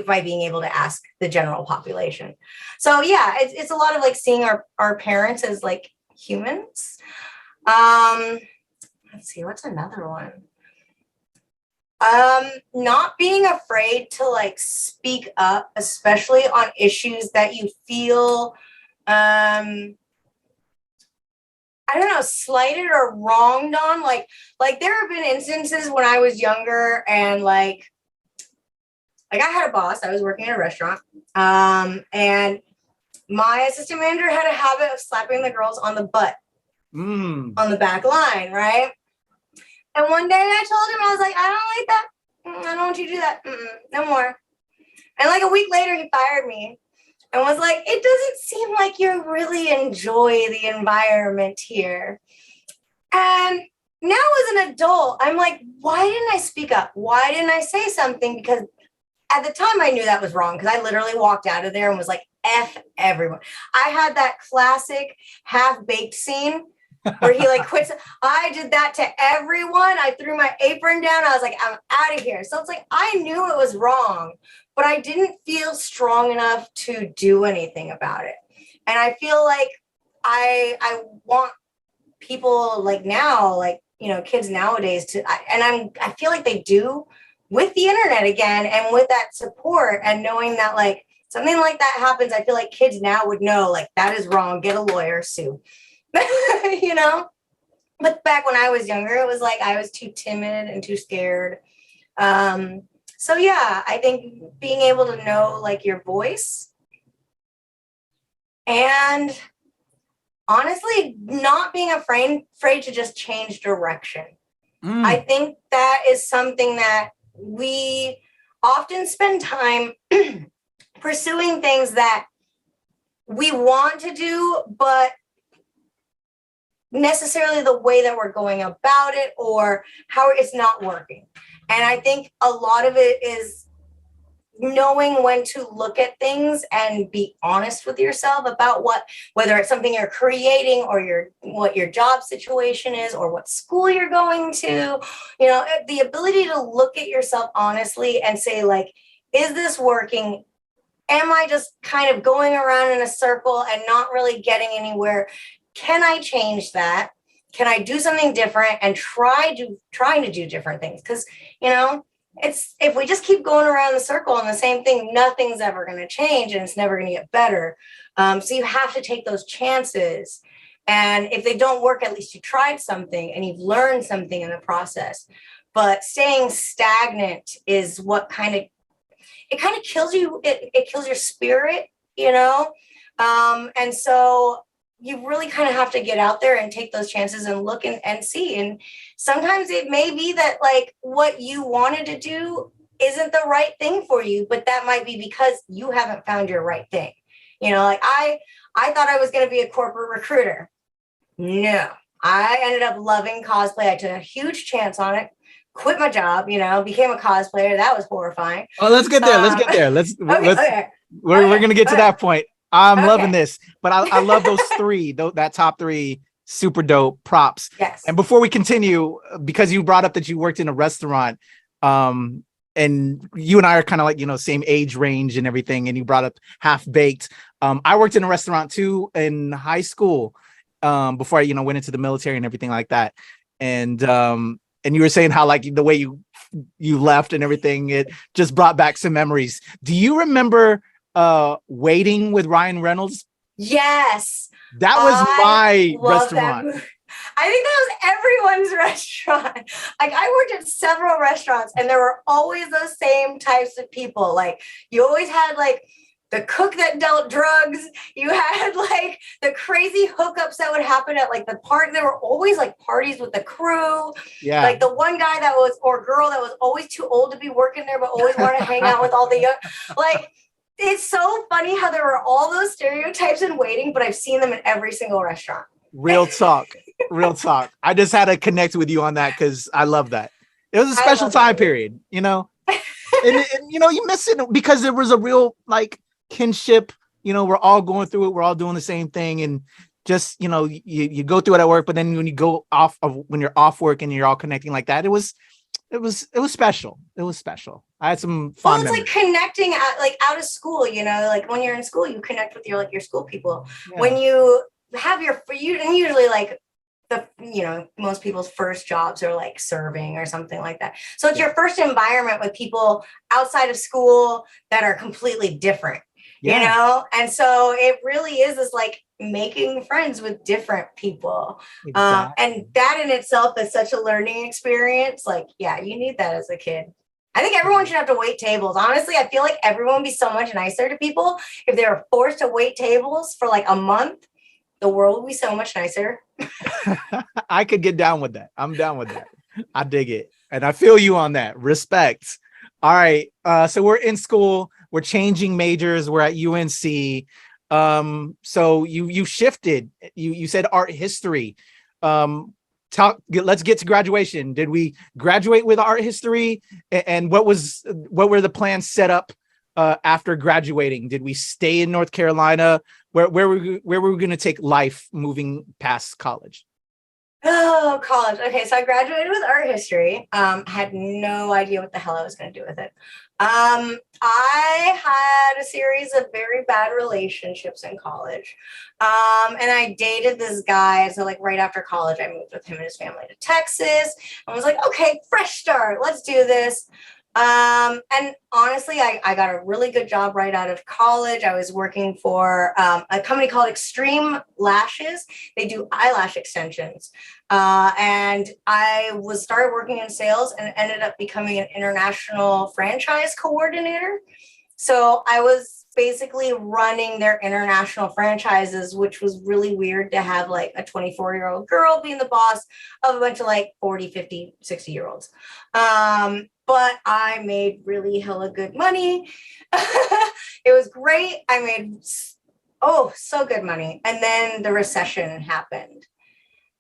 by being able to ask the general population. So yeah, it's a lot of like seeing our parents as like humans. Let's see, what's another one? Not being afraid to like speak up, especially on issues that you feel I don't know, slighted or wronged on. Like there have been instances when I was younger and like I had a boss. I was working in a restaurant. And my assistant manager had a habit of slapping the girls on the butt on the back line, right? And one day I told him, I was like, I don't like that. I don't want you to do that. No more. And like a week later, he fired me and was like, it doesn't seem like you really enjoy the environment here. And now as an adult, I'm like, why didn't I speak up? Why didn't I say something? Because at the time I knew that was wrong, because I literally walked out of there and was like, F everyone. I had that classic half-baked scene where he like quits. I did that to everyone. I threw my apron down. I was like, I'm out of here. So it's like, I knew it was wrong, but I didn't feel strong enough to do anything about it. And I feel like I want people like now, like, you know, kids nowadays I feel like they do with the internet again, and with that support and knowing that like something like that happens, I feel like kids now would know like that is wrong, get a lawyer, sue. You know, but back when I was younger, it was like I was too timid and too scared. So yeah, I think being able to know like your voice, and honestly not being afraid to just change direction. I think that is something that we often spend time pursuing things that we want to do, but necessarily the way that we're going about it or how it's not working. And I think a lot of it is knowing when to look at things and be honest with yourself about whether it's something you're creating or what your job situation is or what school you're going to, you know, the ability to look at yourself honestly and say like, is this working? Am I just kind of going around in a circle and not really getting anywhere? Can I change that? Can I do something different and trying to do different things? Because, you know, it's if we just keep going around the circle on the same thing, nothing's ever going to change and it's never going to get better. So you have to take those chances. And if they don't work, at least you tried something and you've learned something in the process. But staying stagnant is what kind of kills you. It kills your spirit, you know? And so you really kind of have to get out there and take those chances and look and see. And sometimes it may be that like what you wanted to do isn't the right thing for you, but that might be because you haven't found your right thing. You know, like I thought I was going to be a corporate recruiter. No, I ended up loving cosplay. I took a huge chance on it, quit my job, you know, became a cosplayer. That was horrifying. Oh, let's get there. We're going to get to that point. I'm loving this, but I love those that top three super dope props. Yes. And before we continue, because you brought up that you worked in a restaurant, and you and I are kind of like, you know, same age range and everything. And you brought up Half Baked. I worked in a restaurant too in high school, before I, you know, went into the military and everything like that. And you were saying how like the way you left and everything, it just brought back some memories. Do you remember Waiting with Ryan Reynolds? Yes, that was my restaurant. I think that was everyone's restaurant. Like I worked at several restaurants and there were always those same types of people. Like you always had like the cook that dealt drugs. You had like the crazy hookups that would happen at like the party. There were always like parties with the crew. Yeah. Like the one guy that was, or girl that was always too old to be working there, but always wanted to hang out with all the young, like, it's so funny how there were all those stereotypes in waiting, but I've seen them in every single restaurant. Real talk. Real talk. I just had to connect with you on that because I love that. It was a special time period, you know? And you know, you miss it because there was a real like kinship. You know, we're all going through it. We're all doing the same thing. And just, you know, you go through it at work, but then when you go off of when you're off work and you're all connecting like that, it was special. It was special. I had some fun. Well, it's like connecting out of school, you know, like when you're in school, you connect with your school people. Yeah. When you have and usually like most people's first jobs are like serving or something like that. So it's your first environment with people outside of school that are completely different, you know? And so it really is this like making friends with different people. Exactly. And that in itself is such a learning experience. Like, yeah, you need that as a kid. I think everyone should have to wait tables. Honestly, I feel like everyone would be so much nicer to people if they were forced to wait tables for like a month. The world would be so much nicer. I could get down with that. I'm down with that. I dig it. And I feel you on that. Respect. All right. So we're in school. We're changing majors. We're at UNC. So you shifted. You said art history. Let's get to graduation. Did we graduate with art history? And what were the plans set up after graduating? Did we stay in North Carolina? Where were we going to take life moving past college? Oh, college. Okay, so I graduated with art history. Had no idea what the hell I was going to do with it. I had a series of very bad relationships in college. And I dated this guy. So like right after college, I moved with him and his family to Texas. I was like, okay, fresh start. Let's do this. And honestly, I got a really good job right out of college. I was working for a company called Extreme Lashes. They do eyelash extensions. And I started working in sales and ended up becoming an international franchise coordinator. So I was basically running their international franchises, which was really weird to have like a 24-year-old girl being the boss of a bunch of like 40, 50, 60-year-olds. But I made really hella good money. It was great. I made, so good money. And then the recession happened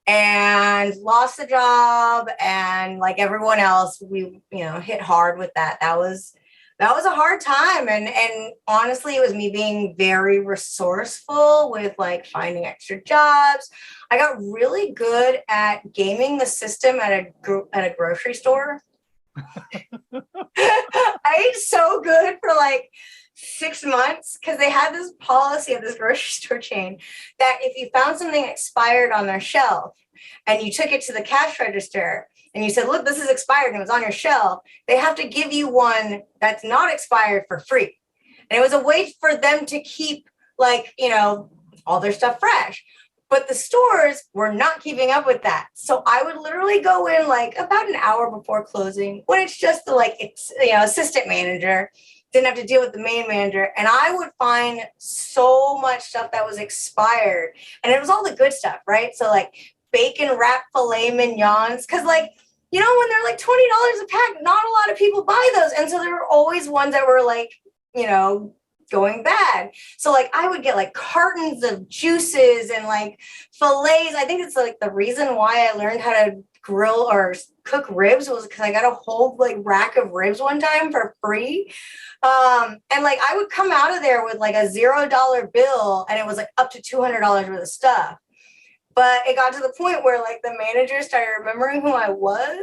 and lost the job. And like everyone else, we, hit hard with that. That was a hard time. And honestly, it was me being very resourceful with like finding extra jobs. I got really good at gaming the system at a grocery store. I ate so good for like 6 months because they had this policy at this grocery store chain that if you found something expired on their shelf and you took it to the cash register and you said, look, this is expired and it was on your shelf, they have to give you one that's not expired for free. And it was a way for them to keep like, all their stuff fresh. But the stores were not keeping up with that. So I would literally go in like about an hour before closing when it's just the assistant manager, didn't have to deal with the main manager. And I would find so much stuff that was expired. And it was all the good stuff, right? So like bacon wrapped filet mignons. Cause like, when they're like $20 a pack, not a lot of people buy those. And so there were always ones that were like, going bad. So like I would get like cartons of juices and like fillets. I think it's like the reason why I learned how to grill or cook ribs was because I got a whole like rack of ribs one time for free. And like I would come out of there with like a $0 bill and it was like up to $200 worth of stuff. But it got to the point where like the manager started remembering who I was.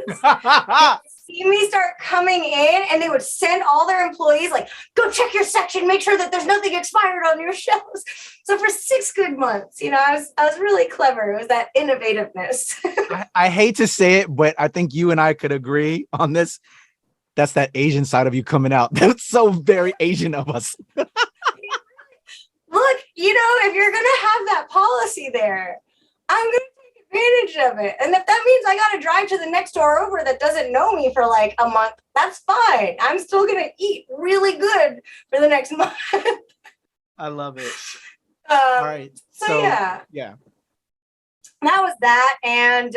See me start coming in and they would send all their employees like, go check your section, make sure that there's nothing expired on your shelves. So for 6 good months, I was really clever. It was that innovativeness. I hate to say it, but I think you and I could agree on this. That's that Asian side of you coming out. That's so very Asian of us. Look, if you're going to have that policy there, I'm going to take advantage of it. And if that means I got to drive to the next door over that doesn't know me for like a month, that's fine. I'm still going to eat really good for the next month. I love it. All right. So yeah, yeah. that was that. And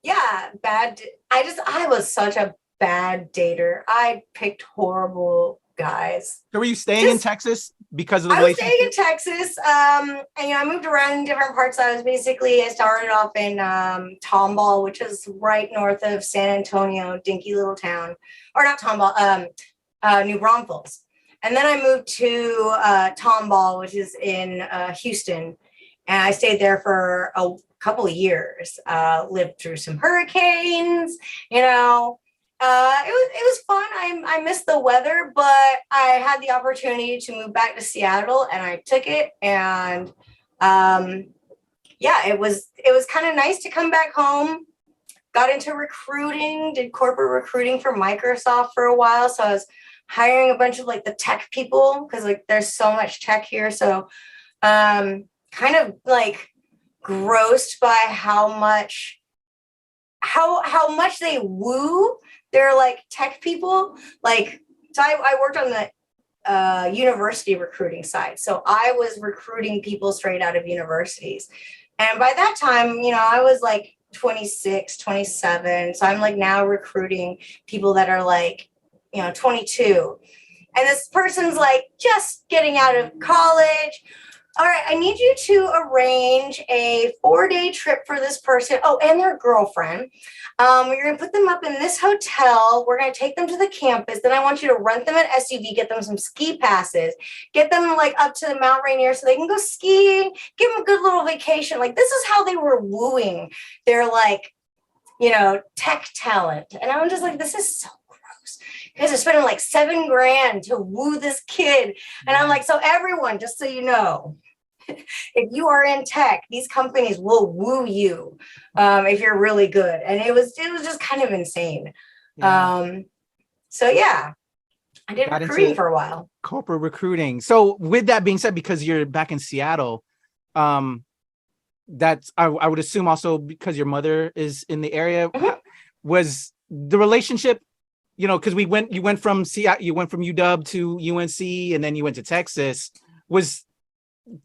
yeah, I was such a bad dater. I picked horrible guys. So were you staying in Texas because of the I was staying in relationship? Texas. And I moved around in different parts. I started off in Tomball, which is right north of San Antonio, dinky little town. Or not Tomball, New Braunfels. And then I moved to Tomball, which is in Houston. And I stayed there for a couple of years, lived through some hurricanes, you know. It was fun. I missed the weather, but I had the opportunity to move back to Seattle, and I took it. And yeah, it was kind of nice to come back home. Got into recruiting, did corporate recruiting for Microsoft for a while. So I was hiring a bunch of like the tech people because like there's so much tech here. So kind of like grossed by how much they woo their like tech people. Like, so I worked on the university recruiting side. So I was recruiting people straight out of universities. And by that time, I was like 26, 27. So I'm like now recruiting people that are like, 22. And this person's like just getting out of college. All right, I need you to arrange a 4-day trip for this person. Oh, and their girlfriend. You're going to put them up in this hotel. We're going to take them to the campus. Then I want you to rent them an SUV, get them some ski passes, get them like up to the Mount Rainier so they can go skiing, give them a good little vacation. Like this is how they were wooing their like, tech talent. And I was just like, this is so gross. You guys are spending like $7,000 to woo this kid. And I'm like, so everyone, just so you know, if you are in tech, these companies will woo you if you're really good. And it was just kind of insane. Yeah. So yeah, I did recruiting for a while. Corporate recruiting. So with that being said, because you're back in Seattle, that's I would assume also because your mother is in the area. Mm-hmm. Was the relationship, because you went from UW to UNC and then you went to Texas, was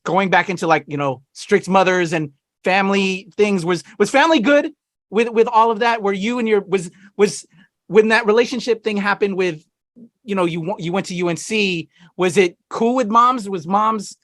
going back into like, strict mothers and family things, was family good with all of that? Were you and was when that relationship thing happened with, you went to UNC, was it cool with moms? Was moms,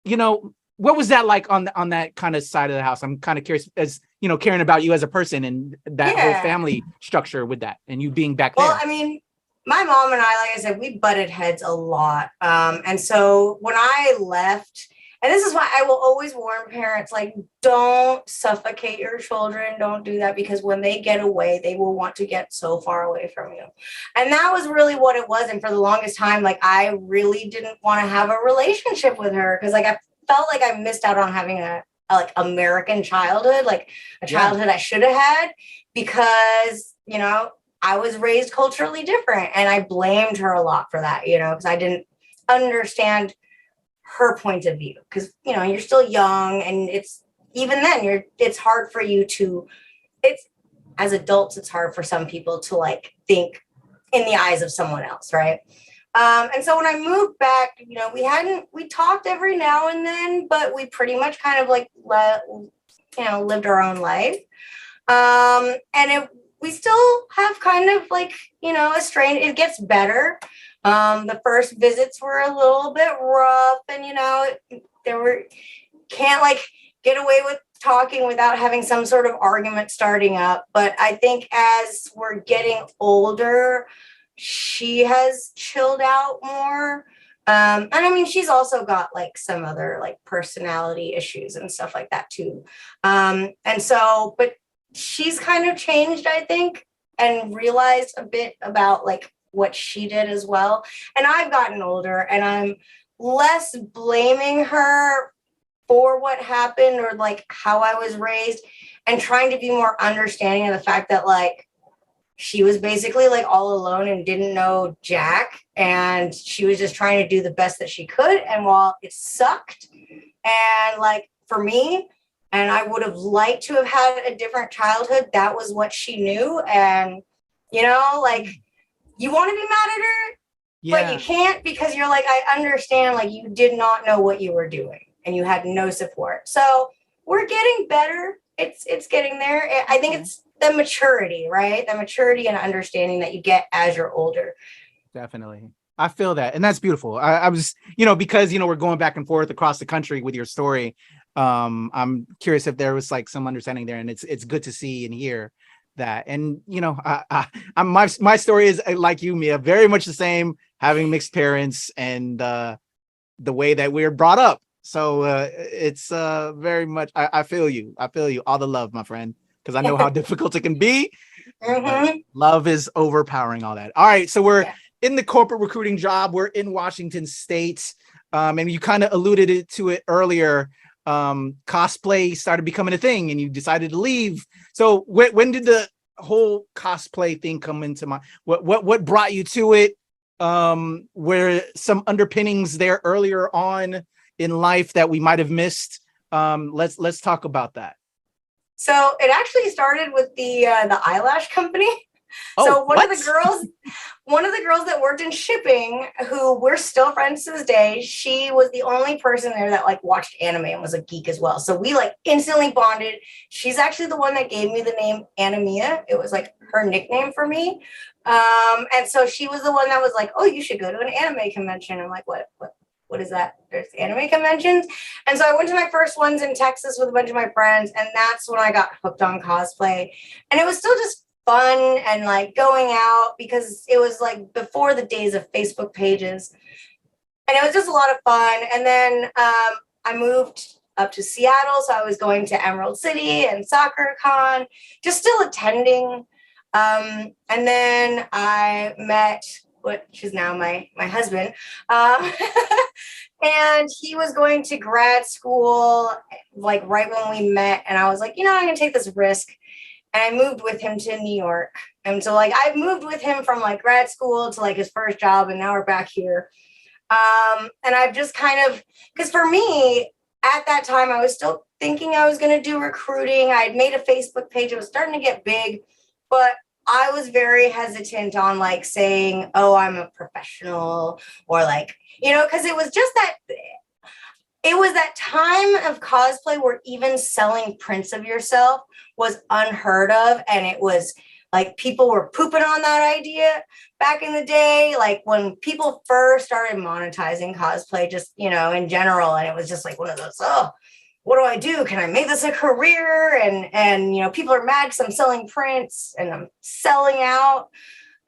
what was that like on that kind of side of the house? I'm kind of curious, as caring about you as a person and that whole family structure with that and you being back there. Well, I mean, my mom and I, like I said, we butted heads a lot. And so when I left, and this is why I will always warn parents, like, don't suffocate your children. Don't do that, because when they get away, they will want to get so far away from you. And that was really what it was. And for the longest time, like, I really didn't want to have a relationship with her because, like, I felt like I missed out on having a like American childhood, like a childhood I should have had, because, I was raised culturally different. And I blamed her a lot for that, because I didn't understand her point of view, because you're still young, and it's hard for you to, as adults, it's hard for some people to like think in the eyes of someone else, right? And so when I moved back, we talked every now and then, but we pretty much kind of like lived our own life. And we still have kind of like, a strain. It gets better. The first visits were a little bit rough, and can't like get away with talking without having some sort of argument starting up. But I think as we're getting older, she has chilled out more. And I mean, she's also got like some other like personality issues and stuff like that too. And so, but she's kind of changed, I think, and realized a bit about like what she did as well. And I've gotten older, and I'm less blaming her for what happened or like how I was raised, and trying to be more understanding of the fact that like she was basically like all alone and didn't know jack, and she was just trying to do the best that she could. And while it sucked, and like for me, and I would have liked to have had a different childhood, that was what she knew. And like, you want to be mad at her? but you Yeah, can't because you're like, I understand, like you did not know what you were doing and you had no support. So we're getting better. It's getting there. I think okay. it's the maturity, right? The maturity and understanding that you get as you're older. Definitely. I feel that. And that's beautiful. I was, because, we're going back and forth across the country with your story. I'm curious if there was like some understanding there, and it's good to see and hear that. And, I'm my story is like you, Mia, very much the same, having mixed parents and, the way that we're brought up. So, it's, very much, I feel you. I feel you. All the love, my friend, because I know how difficult it can be, but Mm-hmm. love is overpowering all that. All right. So we're Yeah. in the corporate recruiting job. We're in Washington State. And you kind of alluded to it earlier. Cosplay started becoming a thing and you decided to leave. So when did the whole cosplay thing come into mind? What brought you to it? Were some underpinnings there earlier on in life that we might have missed? Let's talk about that. So it actually started with the eyelash company. Oh, So what? one of the girls that worked in shipping, who we're still friends to this day, she was the only person there that like watched anime and was a geek as well. So we like instantly bonded. She's actually the one that gave me the name Anamia. It was like her nickname for me. And so she was the one that was like, "Oh, you should go to an anime convention." I'm like, what is that? There's anime conventions. And so I went to my first ones in Texas with a bunch of my friends, and that's when I got hooked on cosplay. And it was still just fun and like going out because it was like before the days of Facebook pages. And it was just a lot of fun. And then I moved up to Seattle. So I was going to Emerald City and Soccer Con, just still attending. And then I met which is now my husband. And he was going to grad school like right when we met. And I was like, I'm going to take this risk. And I moved with him to New York. And so like I moved with him from like grad school to like his first job. And now we're back here. And I've just kind of, because for me at that time, I was still thinking I was going to do recruiting. I had made a Facebook page. It was starting to get big, but I was very hesitant on like saying, oh, I'm a professional or like, because it was just that it was that time of cosplay where even selling prints of yourself was unheard of. And it was like people were pooping on that idea back in the day, like when people first started monetizing cosplay, just, in general. And it was just like one of those, oh, what do I do? Can I make this a career? And people are mad because I'm selling prints and I'm selling out.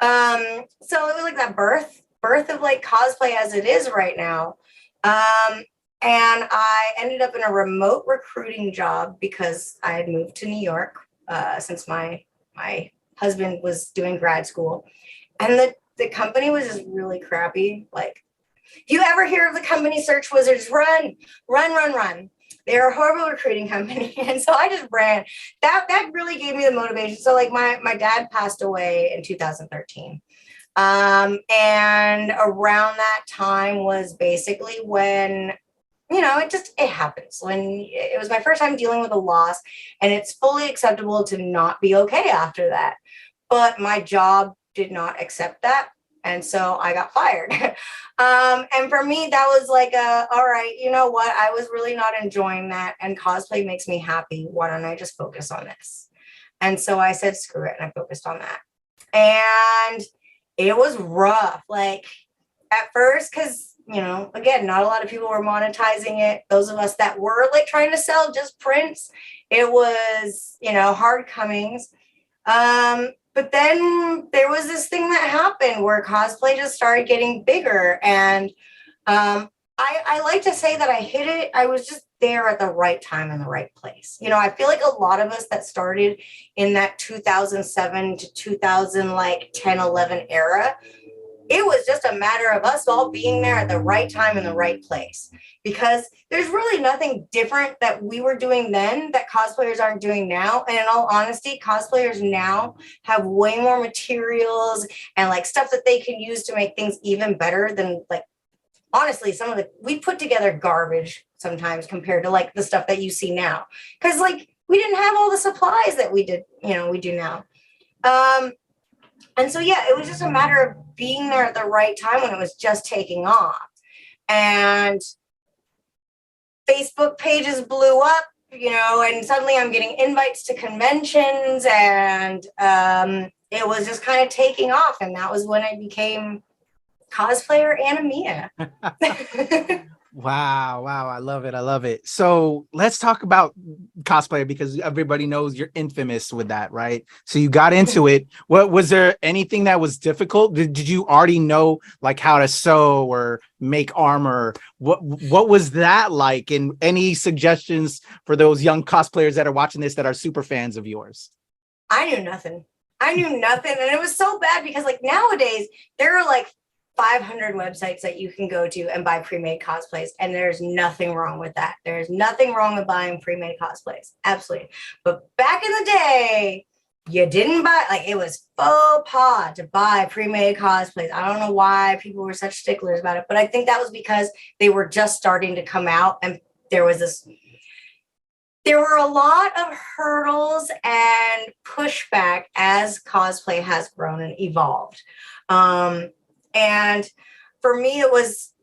So it was like that birth of like cosplay as it is right now. And I ended up in a remote recruiting job because I had moved to New York since my husband was doing grad school. And the company was just really crappy. Like, if you ever hear of the company Search Wizards, run, run, run, run. They're a horrible recruiting company. And so I just ran. That really gave me the motivation. So like my dad passed away in 2013. And around that time was basically when it happens when it was my first time dealing with a loss, and it's fully acceptable to not be okay after that. But my job did not accept that. And so I got fired. And for me, that was like, all right, you know what? I was really not enjoying that. And cosplay makes me happy. Why don't I just focus on this? And so I said, screw it. And I focused on that. And it was rough. Like at first, because again, not a lot of people were monetizing it. Those of us that were like trying to sell just prints, it was, hard comings. But then there was this thing that happened where cosplay just started getting bigger. And I like to say that I hit it. I was just there at the right time in the right place. I feel like a lot of us that started in that 2007 to 2010, 11 era, it was just a matter of us all being there at the right time in the right place, because there's really nothing different that we were doing then that cosplayers aren't doing now. And in all honesty, cosplayers now have way more materials and like stuff that they can use to make things even better than like, honestly, we put together garbage sometimes compared to like the stuff that you see now. Cause like we didn't have all the supplies that we do now. And so, yeah, it was just a matter of being there at the right time when it was just taking off. And Facebook pages blew up, and suddenly I'm getting invites to conventions, and it was just kind of taking off. And that was when I became cosplayer Anamia. Wow, I love it. I love it. So let's talk about cosplay, because everybody knows you're infamous with that, right? So you got into it. What was there anything that was difficult? Did you already know like how to sew or make armor? What was that like? And any suggestions for those young cosplayers that are watching this that are super fans of yours? I knew nothing. And it was so bad because like nowadays there are like 500 websites that you can go to and buy pre-made cosplays, and there's nothing wrong with that. There's nothing wrong with buying pre-made cosplays, absolutely. But back in the day, you didn't buy, like, it was faux pas to buy pre-made cosplays. I don't know why people were such sticklers about it, but I think that was because they were just starting to come out, and there were a lot of hurdles and pushback as cosplay has grown and evolved. And for me, it was,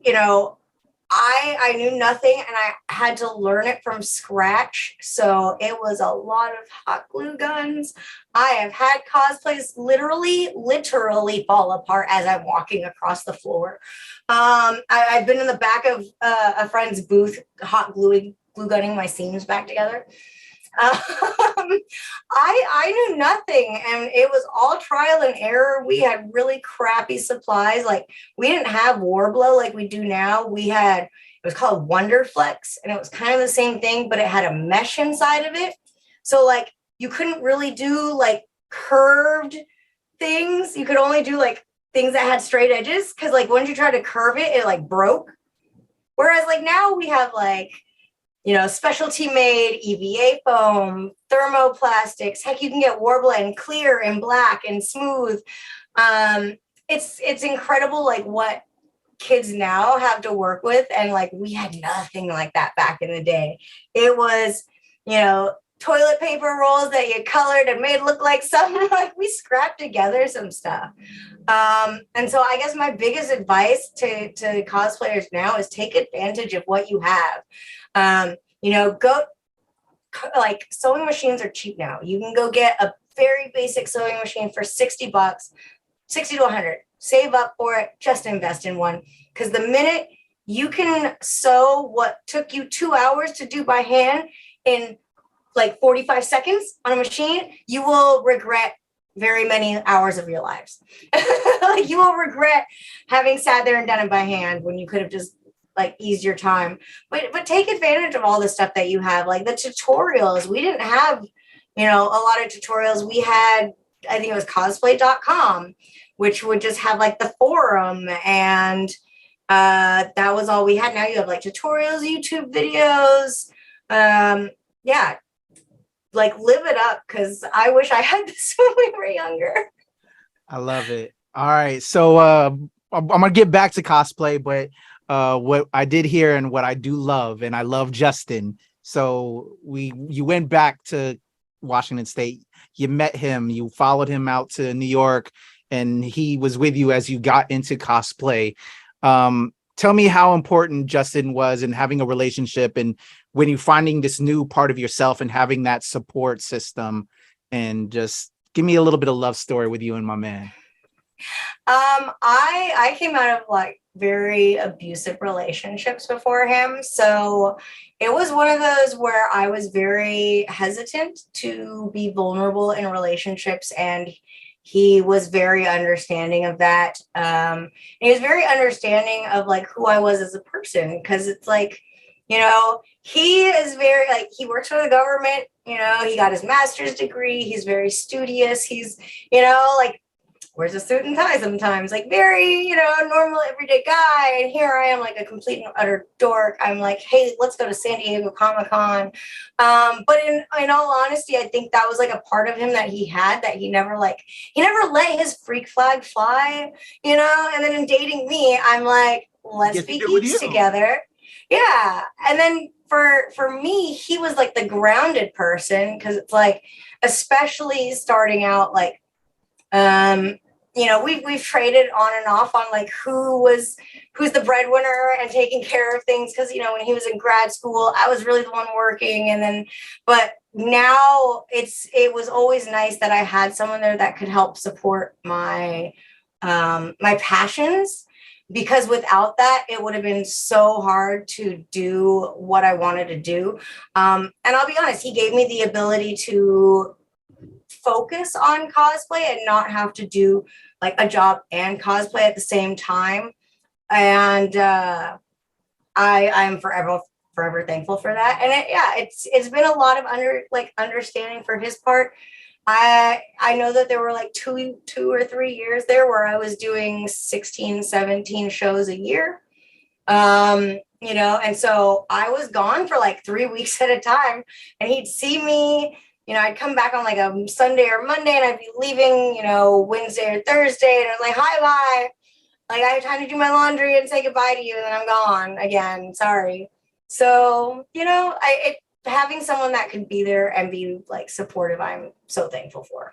I knew nothing and I had to learn it from scratch. So it was a lot of hot glue guns. I have had cosplays literally fall apart as I'm walking across the floor. I've been in the back of a friend's booth, glue gunning my seams back together. I knew nothing, and it was all trial and error. We had really crappy supplies. Like, we didn't have Warblow like we do now. It was called Wonderflex, and it was kind of the same thing, but it had a mesh inside of it. So like you couldn't really do like curved things. You could only do like things that had straight edges, because like once you tried to curve it, it like broke. Whereas like now we have like, specialty made EVA foam, thermoplastics. Heck, you can get Warblend clear and black and smooth. It's incredible, like what kids now have to work with, and like we had nothing like that back in the day. It was, toilet paper rolls that you colored and made look like something. Like, we scrapped together some stuff. And so I guess my biggest advice to cosplayers now is take advantage of what you have. Go, like, sewing machines are cheap now. You can go get a very basic sewing machine for $60, 60 to 100. Save up for it, just invest in one. Because the minute you can sew what took you 2 hours to do by hand in like 45 seconds on a machine, you will regret very many hours of your lives. Like, you will regret having sat there and done it by hand when you could have just like eased your time. But take advantage of all the stuff that you have, like the tutorials. We didn't have, a lot of tutorials. We had, I think it was cosplay.com, which would just have like the forum, and that was all we had. Now you have like tutorials, YouTube videos. Yeah, like, live it up, because I wish I had this when we were younger. I love it. All right. So I'm gonna get back to cosplay, but what I did hear and what I do love, and I love Justin. So you went back to Washington State, you met him, you followed him out to New York, and he was with you as you got into cosplay. Tell me how important Justin was in having a relationship, and when you finding this new part of yourself and having that support system, and just give me a little bit of love story with you and my man. I came out of like very abusive relationships before him. So it was one of those where I was very hesitant to be vulnerable in relationships, and he was very understanding of that. And he was very understanding of like who I was as a person, because it's like, he is very, like, he works for the government, he got his master's degree, he's very studious, he's, like, wears a suit and tie sometimes, like very, normal everyday guy. And here I am, like a complete and utter dork. I'm like, hey, let's go to San Diego Comic-Con. But in all honesty, I think that was like a part of him that he had, that he never let his freak flag fly, and then in dating me, I'm like, let's be geeks together. Yeah. And then for me, he was like the grounded person, because it's like, especially starting out, like, you know, we've traded on and off on like who's the breadwinner and taking care of things, because you know, when he was in grad school, I was really the one working, and then but now it was always nice that I had someone there that could help support my my passions, because without that, it would have been so hard to do what I wanted to do. And I'll be honest, he gave me the ability to focus on cosplay and not have to do like a job and cosplay at the same time. And I'm forever thankful for that. And it's been a lot of understanding for his part. I know that there were like two or 3 years there where I was doing 16, 17 shows a year. You know, and so I was gone for like 3 weeks at a time, and he'd see me, you know, I'd come back on like a Sunday or Monday, and I'd be leaving, you know, Wednesday or Thursday, and I was like, hi, bye. Like, I have time to do my laundry and say goodbye to you, and then I'm gone again. Sorry. So, you know, having someone that could be there and be like supportive, I'm so thankful for.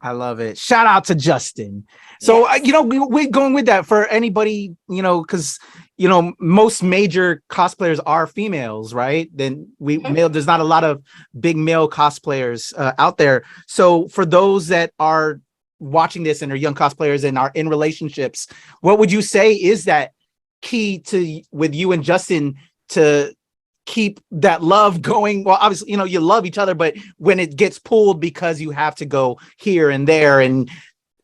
I love it. Shout out to Justin. So, Yes. you know, we're going with that for anybody, you know, because, you know, most major cosplayers are females, right? Then there's not a lot of big male cosplayers out there. So for those that are watching this and are young cosplayers and are in relationships, what would you say is that key to with you and Justin to keep that love going? Well, obviously, you know, you love each other, but when it gets pulled because you have to go here and there, and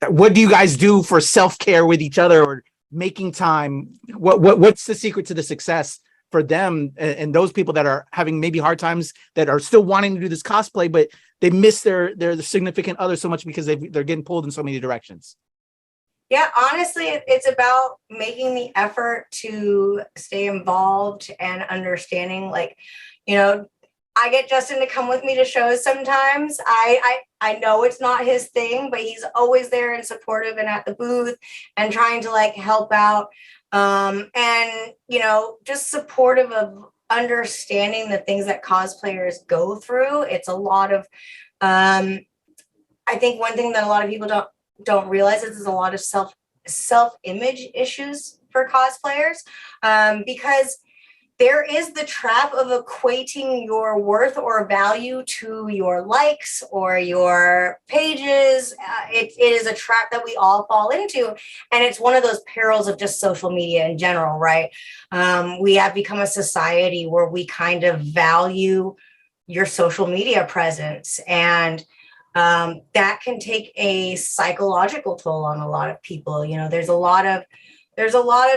what do you guys do for self-care with each other or making time? What's the secret to the success for them and those people that are having maybe hard times, that are still wanting to do this cosplay, but they miss their significant other so much because they're getting pulled in so many directions? Yeah, honestly, it's about making the effort to stay involved and understanding. Like, you know, I get Justin to come with me to shows sometimes. I know it's not his thing, but he's always there and supportive and at the booth and trying to like help out. And you know, just supportive of understanding the things that cosplayers go through. It's a lot of I think one thing that a lot of people don't realize is there's a lot of self-image issues for cosplayers, because there is the trap of equating your worth or value to your likes or your pages. It is a trap that we all fall into, and it's one of those perils of just social media in general, right? We have become a society where we kind of value your social media presence, and that can take a psychological toll on a lot of people. You know, there's a lot of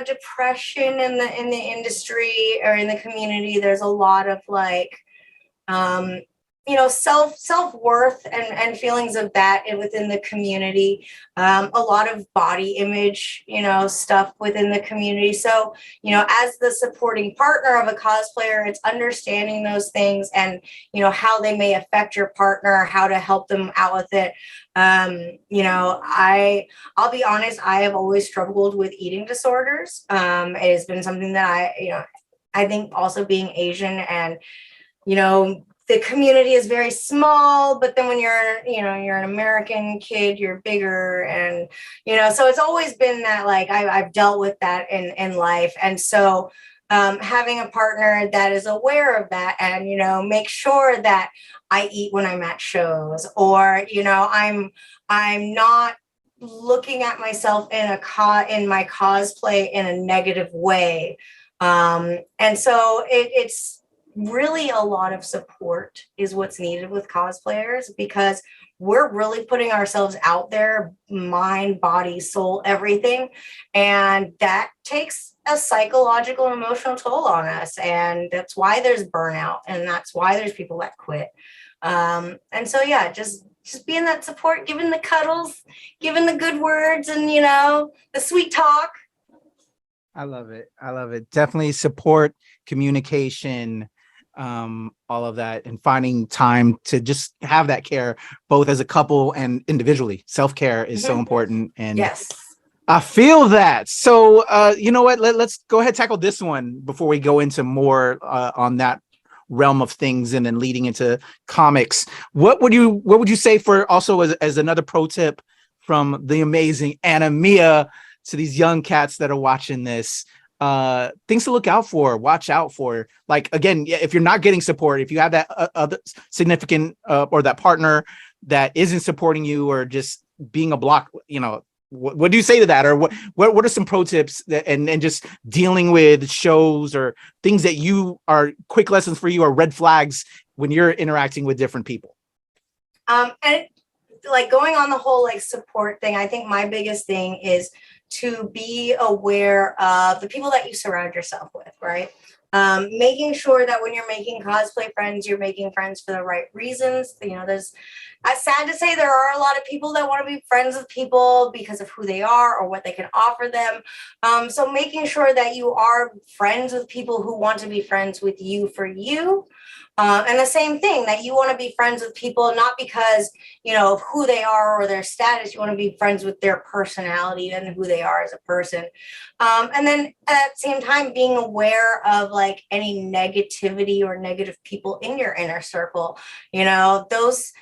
depression in the industry or in the community. There's a lot of like you know, self-worth and feelings of that within the community. A lot of body image, you know, stuff within the community. So, you know, as the supporting partner of a cosplayer, it's understanding those things and, you know, how they may affect your partner, how to help them out with it. You know, I'll be honest, I have always struggled with eating disorders. It has been something that I think also being Asian, and, you know, the community is very small, but then when you're an American kid, you're bigger. And, you know, so it's always been that, like, I've dealt with that in life. And so having a partner that is aware of that and, you know, make sure that I eat when I'm at shows, or, you know, I'm not looking at myself in my cosplay in a negative way. And so it's really a lot of support is what's needed with cosplayers, because we're really putting ourselves out there, mind, body, soul, everything. And that takes a psychological and emotional toll on us. And that's why there's burnout, and that's why there's people that quit. And so, yeah, just being that support, giving the cuddles, giving the good words, and, you know, the sweet talk. I love it. I love it. Definitely support, communication, all of that, and finding time to just have that care both as a couple and individually. Self-care is so important. And yes, I feel that. So you know what, let's go ahead and tackle this one before we go into more on that realm of things and then leading into comics. What would you say for also as another pro tip from the amazing Anna Mia to these young cats that are watching this, things to look out for, watch out for. Like, again, if you're not getting support, if you have that other significant or that partner that isn't supporting you or just being a block, you know, what do you say to that? Or what are some pro tips that, and just dealing with shows or things that you are quick lessons for you or red flags when you're interacting with different people? And like going on the whole like support thing, I think my biggest thing is to be aware of the people that you surround yourself with, right? Making sure that when you're making cosplay friends, you're making friends for the right reasons. You know, there's sad to say there are a lot of people that want to be friends with people because of who they are or what they can offer them. So making sure that you are friends with people who want to be friends with you for you. And the same thing, that you want to be friends with people, not because, you know, of who they are or their status. You want to be friends with their personality and who they are as a person. And then at the same time, being aware of like any negativity or negative people in your inner circle. You know, those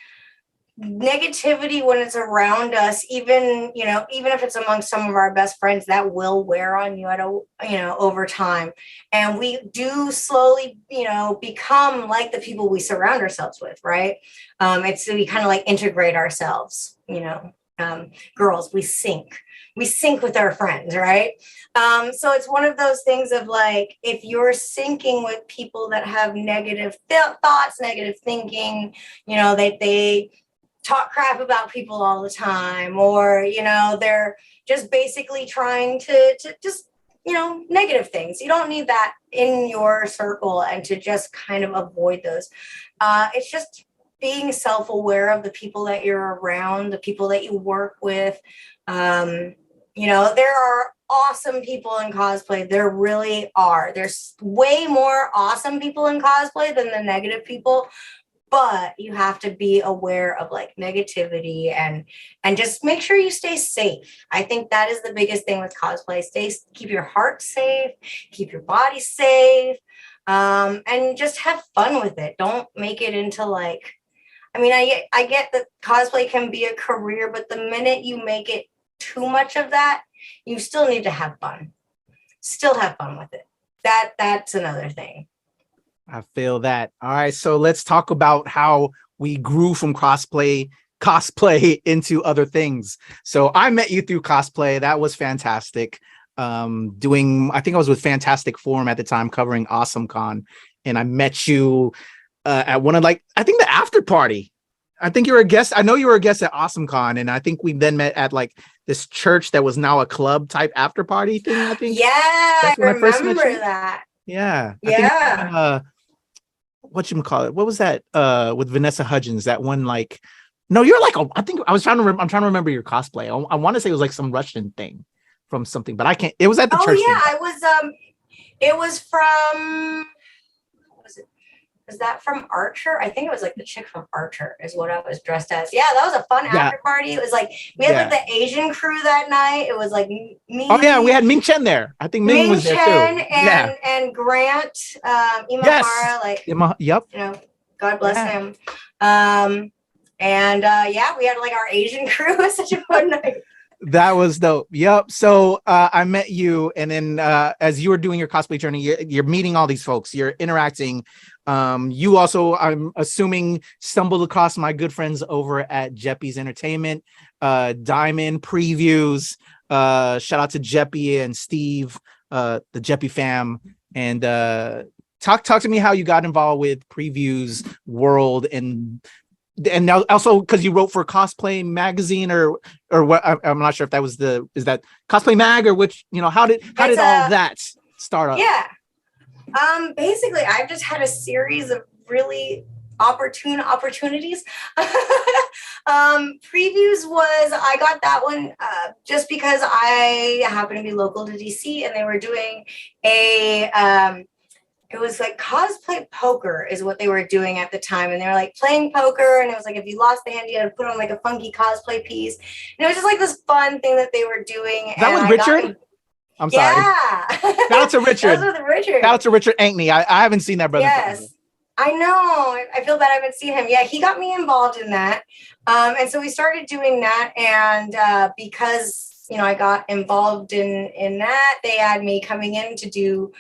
negativity when it's around us, even, you know, even if it's among some of our best friends, that will wear on you over time. And we do slowly, you know, become like the people we surround ourselves with, right? It's we kind of like integrate ourselves, you know. Girls, we sync with our friends, right? So it's one of those things of like, if you're syncing with people that have negative thoughts, negative thinking, you know, they talk crap about people all the time, or, you know, they're just basically trying to just, you know, negative things. You don't need that in your circle, and to just kind of avoid those. It's just being self-aware of the people that you're around, the people that you work with. You know, there are awesome people in cosplay. There really are. There's way more awesome people in cosplay than the negative people. But you have to be aware of like negativity and just make sure you stay safe. I think that is the biggest thing with cosplay. Keep your heart safe, keep your body safe, and just have fun with it. Don't make it into like, I mean, I get that cosplay can be a career, but the minute you make it too much of that, you still need to have fun. Still have fun with it. That's another thing. I feel that. All right, so let's talk about how we grew from cosplay into other things. So I met you through cosplay. That was fantastic. I think I was with Fantastic Forum at the time covering Awesome Con, and I met you at one of I think the after party. I think you were a guest. I know you were a guest at Awesome Con, and I think we then met at like this church that was now a club type after party thing. I think. Yeah, that's when I first met you. That. Yeah. Yeah. I think, whatchamacallit? What was that with Vanessa Hudgens? That one, like, no, you're like, I think I'm trying to remember your cosplay. I want to say it was like some Russian thing from something, but I can't. It was at the church. Oh yeah, it was from, was that from Archer? I think it was like the chick from Archer is what I was dressed as. Yeah, that was a fun after party. It was like we had like the Asian crew that night. It was like me. Oh yeah, we had Ming Chen there. I think Ming was there too. And Grant, Imahara, like yep. You know, God bless him. Yeah, we had like our Asian crew. It was such a fun night. That was dope. Yep. So I met you, and then as you were doing your cosplay journey, you're meeting all these folks. You're interacting. You also, I'm assuming, stumbled across my good friends over at Jeppy's Entertainment, Diamond Previews. Shout out to Jeppy and Steve, the Jeppy fam, and talk to me how you got involved with Previews World and now also because you wrote for Cosplay Magazine or what. I'm not sure if that was is that Cosplay Mag or which, you know, how did all that start up? Yeah. Basically I've just had a series of really opportune opportunities. Previews was, I got that one just because I happen to be local to DC, and they were doing it was like cosplay poker is what they were doing at the time. And they were like playing poker. And it was like, if you lost the hand, you had to put on like a funky cosplay piece. And it was just like this fun thing that they were doing. That was Richard? I'm sorry. Yeah. Shout out to Richard. That was with Richard. Shout out to Richard Ankney. I haven't seen that brother. Yes. I know. I feel bad I haven't seen him. Yeah, he got me involved in that. And so we started doing that. And because, you know, I got involved in that, they had me coming in to do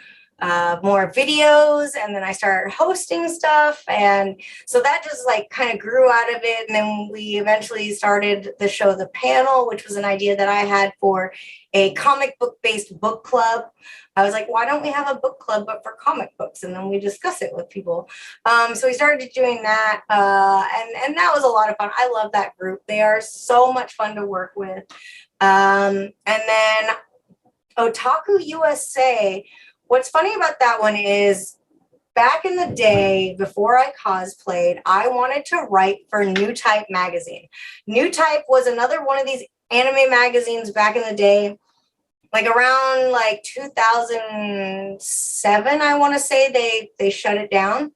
more videos. And then I started hosting stuff. And so that just like kind of grew out of it. And then we eventually started the show The Panel, which was an idea that I had for a comic book based book club. I was like, why don't we have a book club, but for comic books? And then we discuss it with people. So we started doing that. And that was a lot of fun. I love that group. They are so much fun to work with. And then Otaku USA, what's funny about that one is back in the day, before I cosplayed, I wanted to write for New Type magazine. New Type was another one of these anime magazines back in the day, like around like 2007, I want to say they shut it down.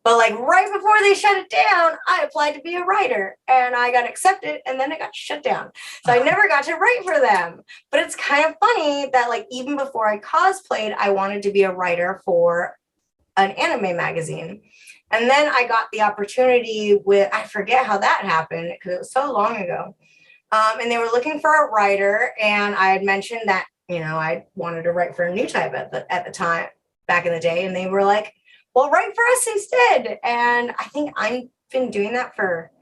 But like right before they shut it down, I applied to be a writer and I got accepted and then it got shut down. So I never got to write for them. But it's kind of funny that like even before I cosplayed, I wanted to be a writer for an anime magazine. And then I got the opportunity with, I forget how that happened because it was so long ago. And they were looking for a writer, and I had mentioned that, you know, I wanted to write for a New Type at the time back in the day, and they were like, well, write for us instead. And I think I've been doing that for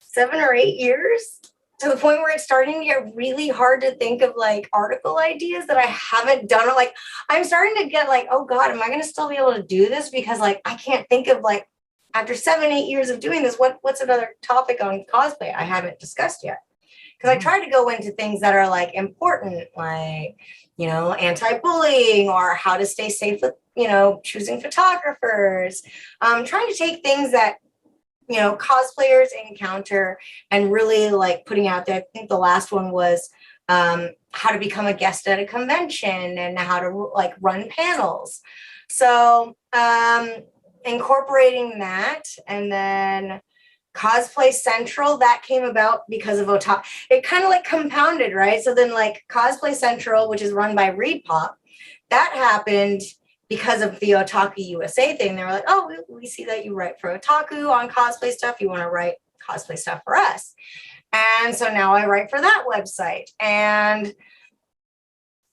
7 or 8 years, to the point where it's starting to get really hard to think of like article ideas that I haven't done. Like I'm starting to get like, oh God, am I going to still be able to do this? Because like I can't think of like, after 7, 8 years of doing this, what's another topic on cosplay I haven't discussed yet? Because I try to go into things that are like important, like, you know, anti-bullying or how to stay safe with, you know, choosing photographers. Trying to take things that, you know, cosplayers encounter and really like putting out there. I think the last one was how to become a guest at a convention and how to like run panels. So incorporating that, and then Cosplay Central, that came about because of Otaku. It kind of like compounded, right? So then like Cosplay Central, which is run by ReedPop, that happened because of the Otaku USA thing. They were like, oh, we see that you write for Otaku on cosplay stuff. You want to write cosplay stuff for us. And so now I write for that website. And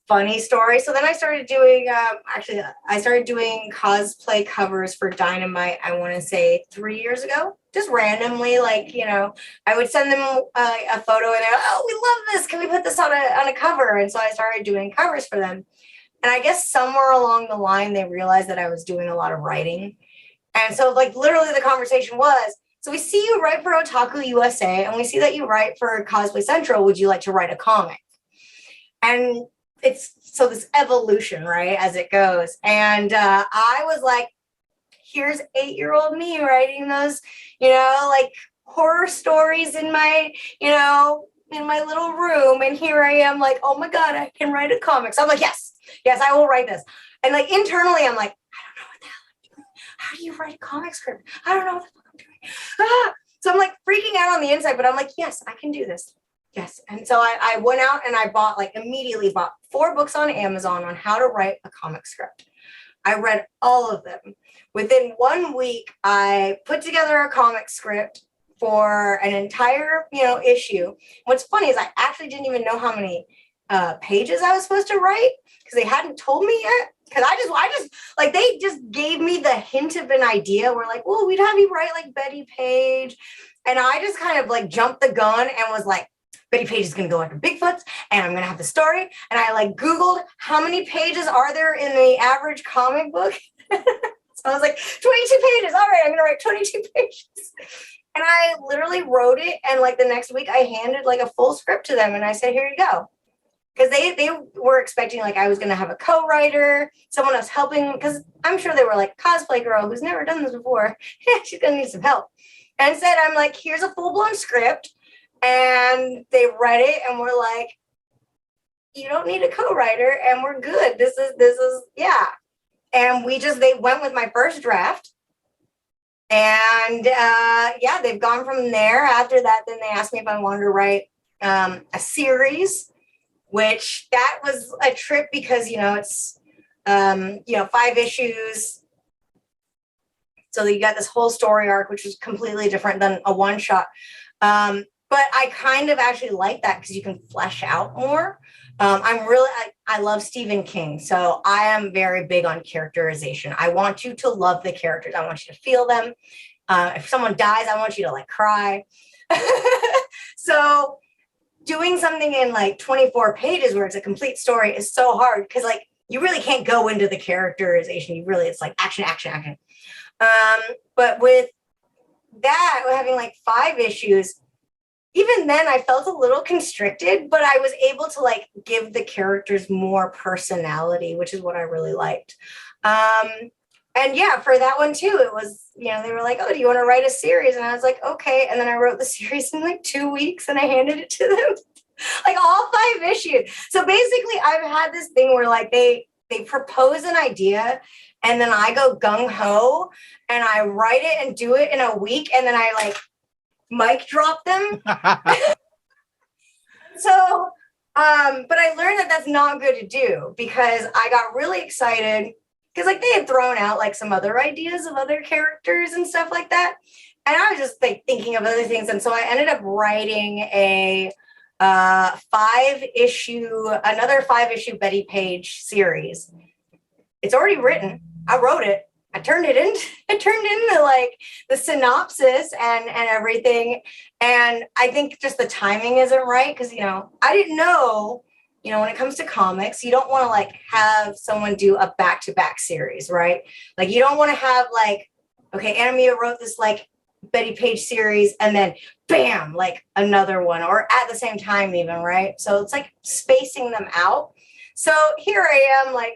funny story. So then I started doing, I started doing cosplay covers for Dynamite, I want to say 3 years ago, just randomly, like, you know, I would send them a photo and they're like, oh, we love this. Can we put this on a cover? And so I started doing covers for them. And I guess somewhere along the line, they realized that I was doing a lot of writing. And so like literally the conversation was, so we see you write for Otaku USA and we see that you write for Cosplay Central. Would you like to write a comic? And it's so this evolution, right, as it goes. And I was like, here's 8-year-old me writing those, you know, like horror stories in my, you know, in my little room. And here I am like, oh my God, I can write a comic. So I'm like, yes, I will write this. And like internally, I'm like, I don't know what the hell I'm doing. How do you write a comic script? I don't know what the fuck I'm doing. So I'm like freaking out on the inside, but I'm like, yes, I can do this. Yes. And so I went out and I immediately bought 4 books on Amazon on how to write a comic script. I read all of them. Within 1 week, I put together a comic script for an entire, you know, issue. What's funny is I actually didn't even know how many pages I was supposed to write because they hadn't told me yet. Because I just like, they just gave me the hint of an idea. We're like, well, we'd have you write like Betty Page. And I just kind of like jumped the gun and was like, Betty Page is going to go after Bigfoot and I'm going to have the story. And I like Googled how many pages are there in the average comic book. So I was like, 22 pages. All right, I'm going to write 22 pages. And I literally wrote it. And like the next week I handed like a full script to them. And I said, here you go. Because they were expecting like I was going to have a co-writer, someone else helping. Because I'm sure they were like, cosplay girl who's never done this before. She's going to need some help. And instead I'm like, here's a full-blown script. And they read it and were like, you don't need a co-writer and we're good. This is, yeah. And they went with my first draft. And yeah, they've gone from there. After that, then they asked me if I wanted to write a series, which that was a trip because, you know, it's, you know, 5 issues, So you got this whole story arc, which was completely different than a one shot. But I kind of actually like that because you can flesh out more. I love Stephen King, so I am very big on characterization. I want you to love the characters. I want you to feel them. If someone dies, I want you to like cry. So doing something in like 24 pages where it's a complete story is so hard because like you really can't go into the characterization. It's like action, action, action. But with that, having like 5 issues, even then I felt a little constricted, but I was able to like give the characters more personality, which is what I really liked. And yeah, for that one too, it was, they were like, oh, do you want to write a series? And I was like, okay. And then I wrote the series in like 2 weeks and I handed it to them, like all 5 issues. So basically I've had this thing where like they propose an idea and then I go gung ho and I write it and do it in a week. And then I like mic drop them. So, but I learned that that's not good to do because I got really excited because like they had thrown out like some other ideas of other characters and stuff like that. And I was just like thinking of other things. And so I ended up writing another 5-issue Betty Page series. It's already written. I wrote it. I turned it into like the synopsis and everything. And I think just the timing isn't right because, I didn't know, when it comes to comics, you don't want to like have someone do a back-to-back series, right? Like you don't want to have like, okay, Anna Mia wrote this like Betty Page series and then bam, like another one or at the same time even, right? So it's like spacing them out. So here I am like,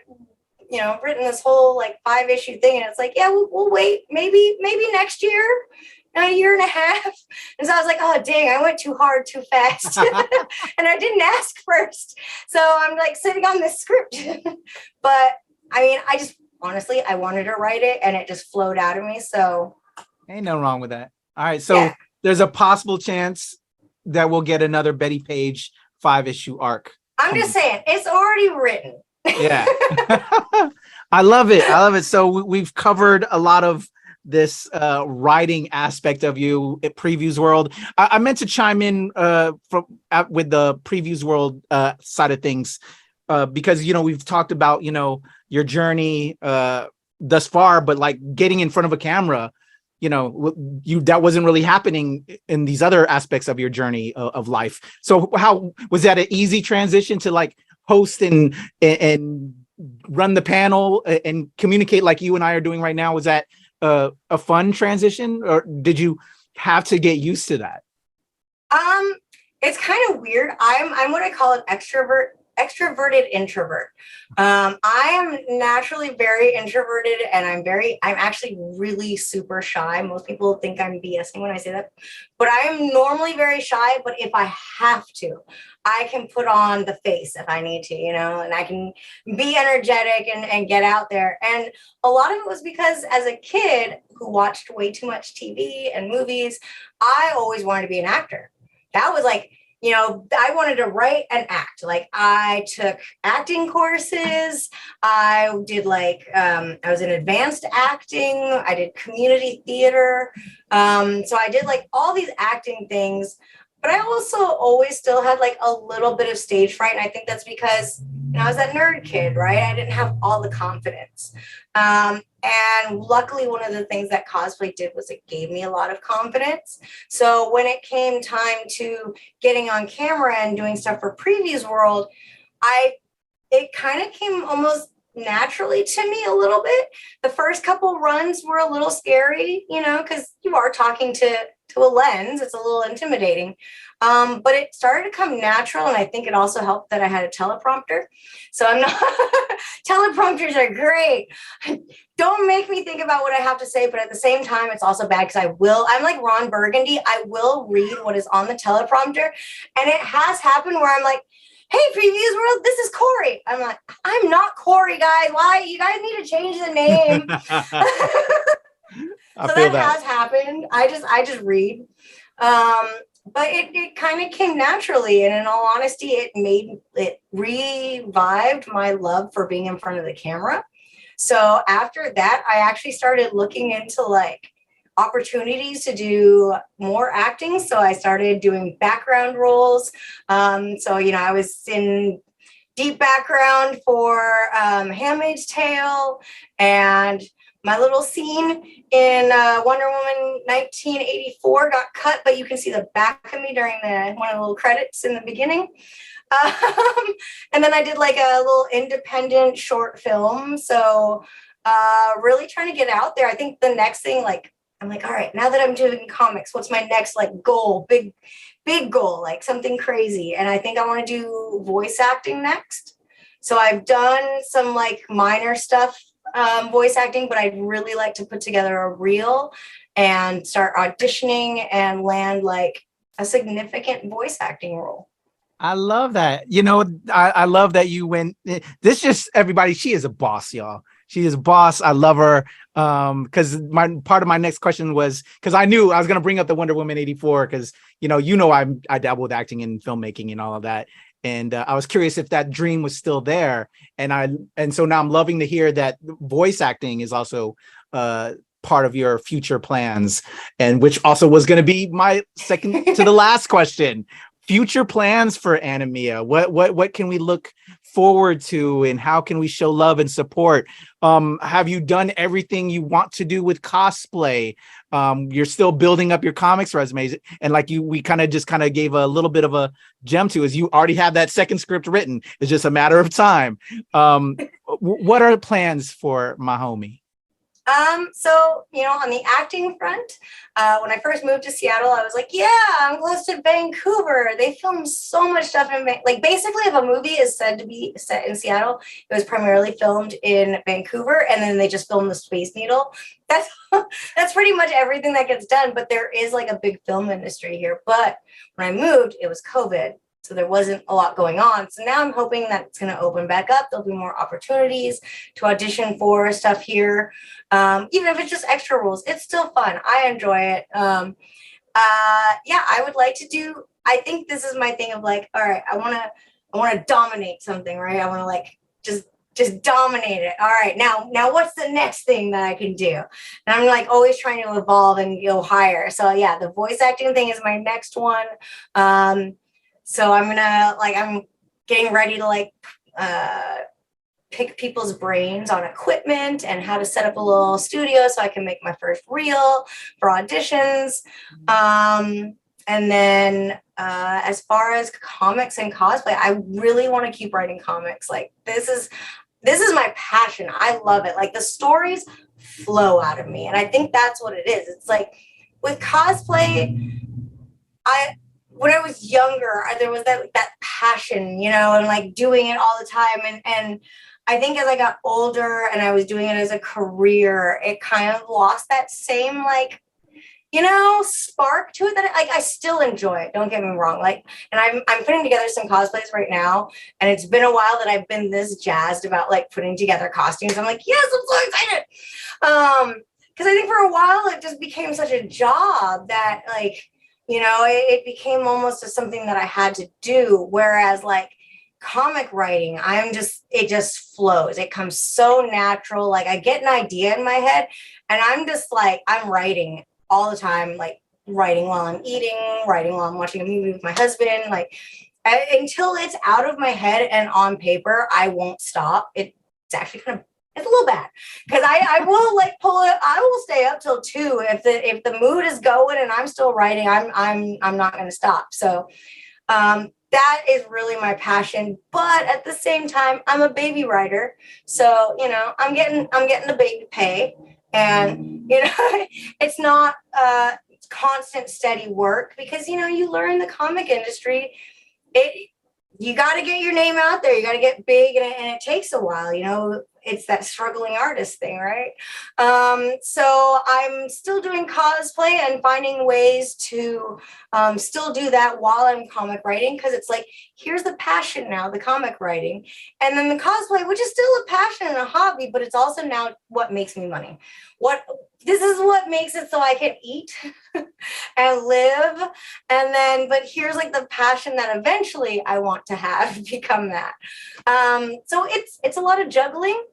written this whole like 5-issue thing. And it's like, yeah, we'll wait. Maybe next year, a year and a half. And so I was like, oh, dang, I went too hard, too fast. And I didn't ask first. So I'm like sitting on this script. But I mean, honestly, I wanted to write it and it just flowed out of me. So ain't no wrong with that. All right. So there's a possible chance that we'll get another Betty Page 5-issue arc. I'm just saying, it's already written. Yeah. I love it. So we've covered a lot of this writing aspect of you at Previews World. I meant to chime in with the Previews World side of things because we've talked about your journey thus far, but like getting in front of a camera, that wasn't really happening in these other aspects of your journey of life. So how was that an easy transition to like host and run the panel and communicate like you and I are doing right now? Was that a fun transition or did you have to get used to that? It's kind of weird. I'm what I call an extroverted introvert. I am naturally very introverted and I'm actually really super shy. Most people think I'm BSing when I say that, but I am normally very shy. But if I have to, I can put on the face if I need to, and I can be energetic and get out there. And a lot of it was because as a kid who watched way too much TV and movies, I always wanted to be an actor. That was like, I wanted to write and act. Like I took acting courses. I did I was in advanced acting. I did community theater. So I did like all these acting things, but I also always still had like a little bit of stage fright. And I think that's because I was that nerd kid, right? I didn't have all the confidence. And luckily, one of the things that cosplay did was it gave me a lot of confidence. So when it came time to getting on camera and doing stuff for Previews World, it kind of came almost naturally to me a little bit. The first couple runs were a little scary, because you are talking to a lens. It's a little intimidating. But it started to come natural. And I think it also helped that I had a teleprompter. So I'm not, teleprompters are great. Don't make me think about what I have to say. But at the same time, it's also bad because I'm like Ron Burgundy. I will read what is on the teleprompter. And it has happened where I'm like, hey, Previews World, this is Corey. I'm like, I'm not Corey, guys. Why? You guys need to change the name. So that has happened. I just read. But it kind of came naturally. And in all honesty, it revived my love for being in front of the camera. So after that, I actually started looking into like opportunities to do more acting. So I started doing background roles. So, you know, I was in deep background for Handmaid's Tale, and my little scene in Wonder Woman 1984 got cut, but you can see the back of me during one of the little credits in the beginning. Um, and then I did like a little independent short film. So really trying to get out there. I think the next thing, like, I'm like, all right, now that I'm doing comics, what's my next like goal? Big goal, like something crazy. And I think I want to do voice acting next. So I've done some like minor stuff, voice acting, but I'd really like to put together a reel and start auditioning and land like a significant voice acting role. I love that. You know, I love that you went. This just everybody. She is a boss, y'all. She is a boss. I love her. Because my part of my next question was because I knew I was gonna bring up the Wonder Woman 84 because I dabble with acting and filmmaking and all of that. And I was curious if that dream was still there. And so now I'm loving to hear that voice acting is also part of your future plans, and which also was going to be my second to the last question. Future plans for Animia. What can we look forward to, and how can we show love and support? Have you done everything you want to do with cosplay? You're still building up your comics resumes, and like we kind of gave a little bit of a gem to is you already have that second script written. It's just a matter of time. What are the plans for my homie? So, you know, on the acting front, when I first moved to Seattle, I was like, yeah, I'm close to Vancouver. They film so much stuff like basically if a movie is said to be set in Seattle, it was primarily filmed in Vancouver, and then they just filmed the Space Needle. That's that's pretty much everything that gets done, but there is like a big film industry here. But when I moved, it was COVID. So there wasn't a lot going on. So now I'm hoping that it's going to open back up. There'll be more opportunities to audition for stuff here. Even if it's just extra roles, it's still fun. I enjoy it. Yeah, I would like to do, I think this is my thing of like, all right, I want to dominate something, right? I want to like, just dominate it. All right, now what's the next thing that I can do? And I'm like always trying to evolve and go higher. So yeah, the voice acting thing is my next one. So I'm getting ready to like pick people's brains on equipment and how to set up a little studio so I can make my first reel for auditions. And then as far as comics and cosplay, I really want to keep writing comics. Like this is my passion. I love it. Like the stories flow out of me. And I think that's what it is. It's like with cosplay, when I was younger, there was that passion, you know, and like doing it all the time. And I think as I got older and I was doing it as a career, it kind of lost that same like, you know, spark to it that I still enjoy it. Don't get me wrong. Like, and I'm putting together some cosplays right now, and it's been a while that I've been this jazzed about like putting together costumes. I'm like, yes, I'm so excited. Because I think for a while it just became such a job that like, you know, it became almost as something that I had to do. Whereas like comic writing, it just flows. It comes so natural. Like I get an idea in my head and I'm just like, I'm writing all the time, like writing while I'm eating, writing while I'm watching a movie with my husband, like until it's out of my head and on paper, I won't stop. It's actually kind of, it's a little bad because I will like pull it. I will stay up till 2 if the mood is going and I'm still writing. I'm not going to stop. So that is really my passion. But at the same time, I'm a baby writer, so you know I'm getting the baby pay, and you know it's not constant steady work because you know you learn the comic industry. You got to get your name out there. You got to get big, and it takes a while. You know, it's that struggling artist thing, right? So I'm still doing cosplay and finding ways to still do that while I'm comic writing because it's like, here's the passion now, the comic writing. And then the cosplay, which is still a passion and a hobby, but it's also now what makes me money. This is what makes it so I can eat and live. And then, but here's like the passion that eventually I want to have become that. So it's a lot of juggling,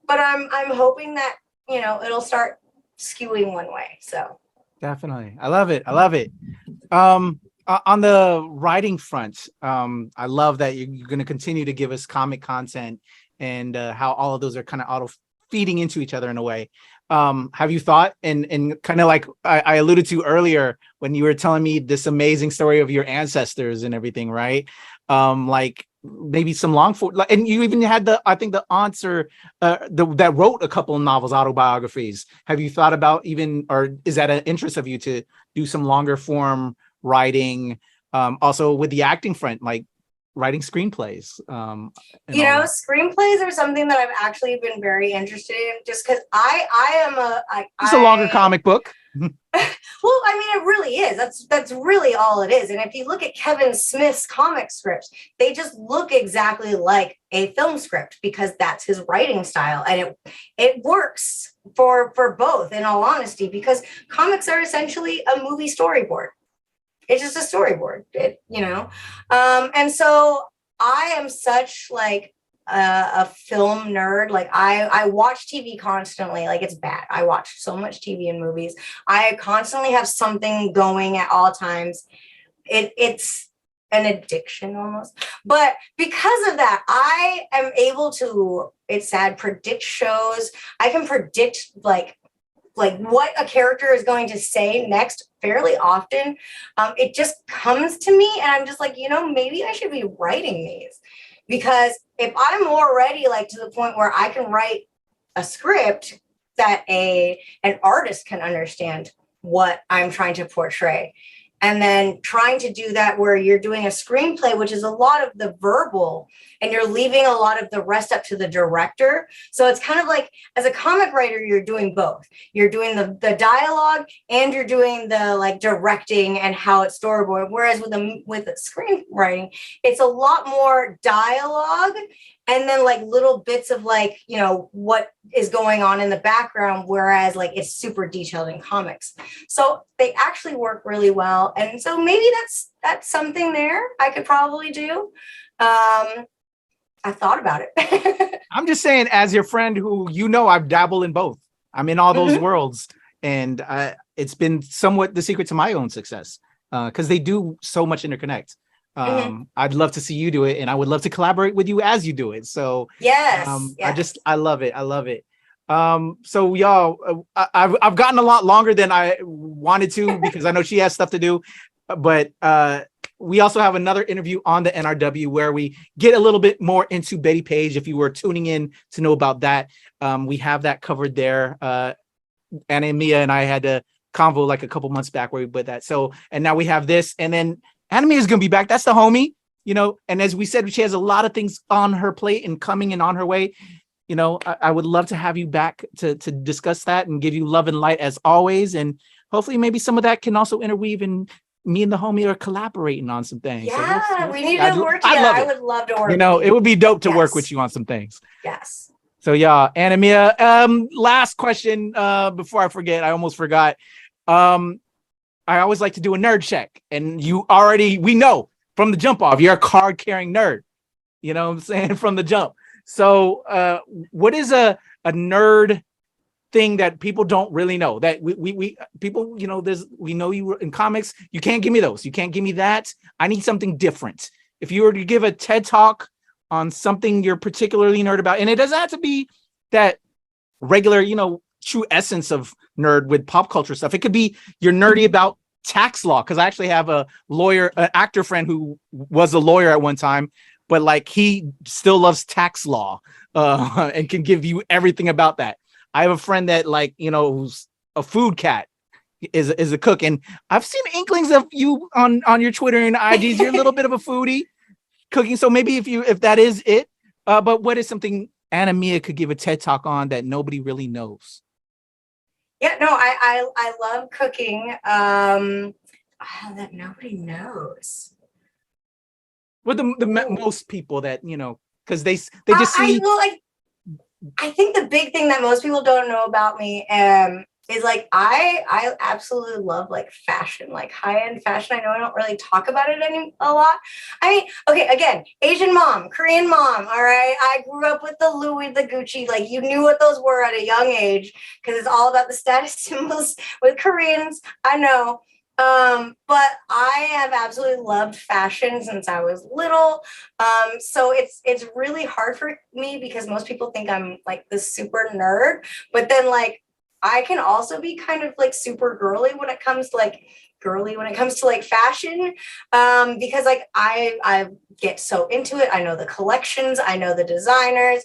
but I'm hoping that, you know, it'll start skewing one way. So Definitely. I love it. I love it. On the writing front, I love that you're going to continue to give us comic content and how all of those are kind of auto feeding into each other in a way. Have you thought and kind of like I alluded to earlier when you were telling me this amazing story of your ancestors and everything, right? Like maybe some long form, and you even had I think the answer that wrote a couple of novels, autobiographies. Have you thought about even, or is that an interest of you to do some longer form writing? Also with the acting front, like writing screenplays. And you all know, that. screenplays are something that I've actually been very interested in, just because I am It's a longer comic book. well, I mean, it really is. That's really all it is. And if you look at Kevin Smith's comic scripts, they just look exactly like a film script because that's his writing style, and it works for both. In all honesty, because comics are essentially a movie storyboard. It's just a storyboard, you know. And so I am such like a film nerd. Like I watch TV constantly. Like it's bad. I watch so much TV and movies. I constantly have something going at all times. It's an addiction almost. But because of that, I am able to, it's sad, predict shows. I can predict like what a character is going to say next fairly often. It just comes to me, and I'm just like, you know, maybe I should be writing these, because if I'm already like to the point where I can write a script that an artist can understand what I'm trying to portray, and then trying to do that where you're doing a screenplay, which is a lot of the verbal, and you're leaving a lot of the rest up to the director. So it's kind of like, as a comic writer, you're doing both. You're doing the dialogue, and you're doing the like directing and how it's storyboard. Whereas with the screenwriting, it's a lot more dialogue, and then like little bits of like, you know, what is going on in the background, whereas like it's super detailed in comics. So they actually work really well. And so maybe that's something there I could probably do. I thought about it. I'm just saying, as your friend who, you know, I've dabbled in both. I'm in all those worlds, and it's been somewhat the secret to my own success because they do so much interconnect. I'd love to see you do it, and I would love to collaborate with you as you do it. So Yes, yes. I love it. I love it. So y'all, I've gotten a lot longer than I wanted to because I know she has stuff to do, but we also have another interview on the NRW where we get a little bit more into Betty Page. If you were tuning in to know about that, we have that covered there. Anna and Mia and I had a convo like a couple months back where we put that. So, and now we have this, and then Anna Mia is going to be back. That's the homie, you know, and as we said, she has a lot of things on her plate and coming and on her way. You know, I would love to have you back to discuss that and give you love and light as always. And hopefully maybe some of that can also interweave in me and the homie are collaborating on some things. Yeah, so we need to work together. I would love to work. You know, with you. it would be dope to work with you on some things. Yes. So yeah, Anna Mia, last question before I forget. I almost forgot. I always like to do a nerd check, and we know from the jump off, you're a card carrying nerd. You know what I'm saying? From the jump. So what is a nerd thing that people don't really know, that we people, you know, we know you were in comics, you can't give me those, you can't give me that, I need something different. If you were to give a TED talk on something you're particularly nerd about, and it doesn't have to be that regular, you know, true essence of nerd with pop culture stuff, it could be you're nerdy about tax law, because I actually have an actor friend who was a lawyer at one time, but like he still loves tax law and can give you everything about that. I have a friend that, like, you know, who's a food cat, is a cook, and I've seen inklings of you on your Twitter and IGs. You're a little bit of a foodie, cooking. So maybe if that is it, but what is something Anna Mia could give a TED talk on that nobody really knows? Yeah, no, I love cooking. That nobody knows. Well, the most people that, you know, because they just see. I think the big thing that most people don't know about me is like I absolutely love like fashion, like high-end fashion. I know I don't really talk about it a lot. I mean, okay, again, Asian mom, Korean mom, all right. I grew up with the Louis, the Gucci, like you knew what those were at a young age because it's all about the status symbols with Koreans. I know. But I have absolutely loved fashion since I was little. So it's really hard for me because most people think I'm like this super nerd, but then like I can also be kind of like super girly when it comes to like fashion, because like I get so into it. I know the collections, I know the designers.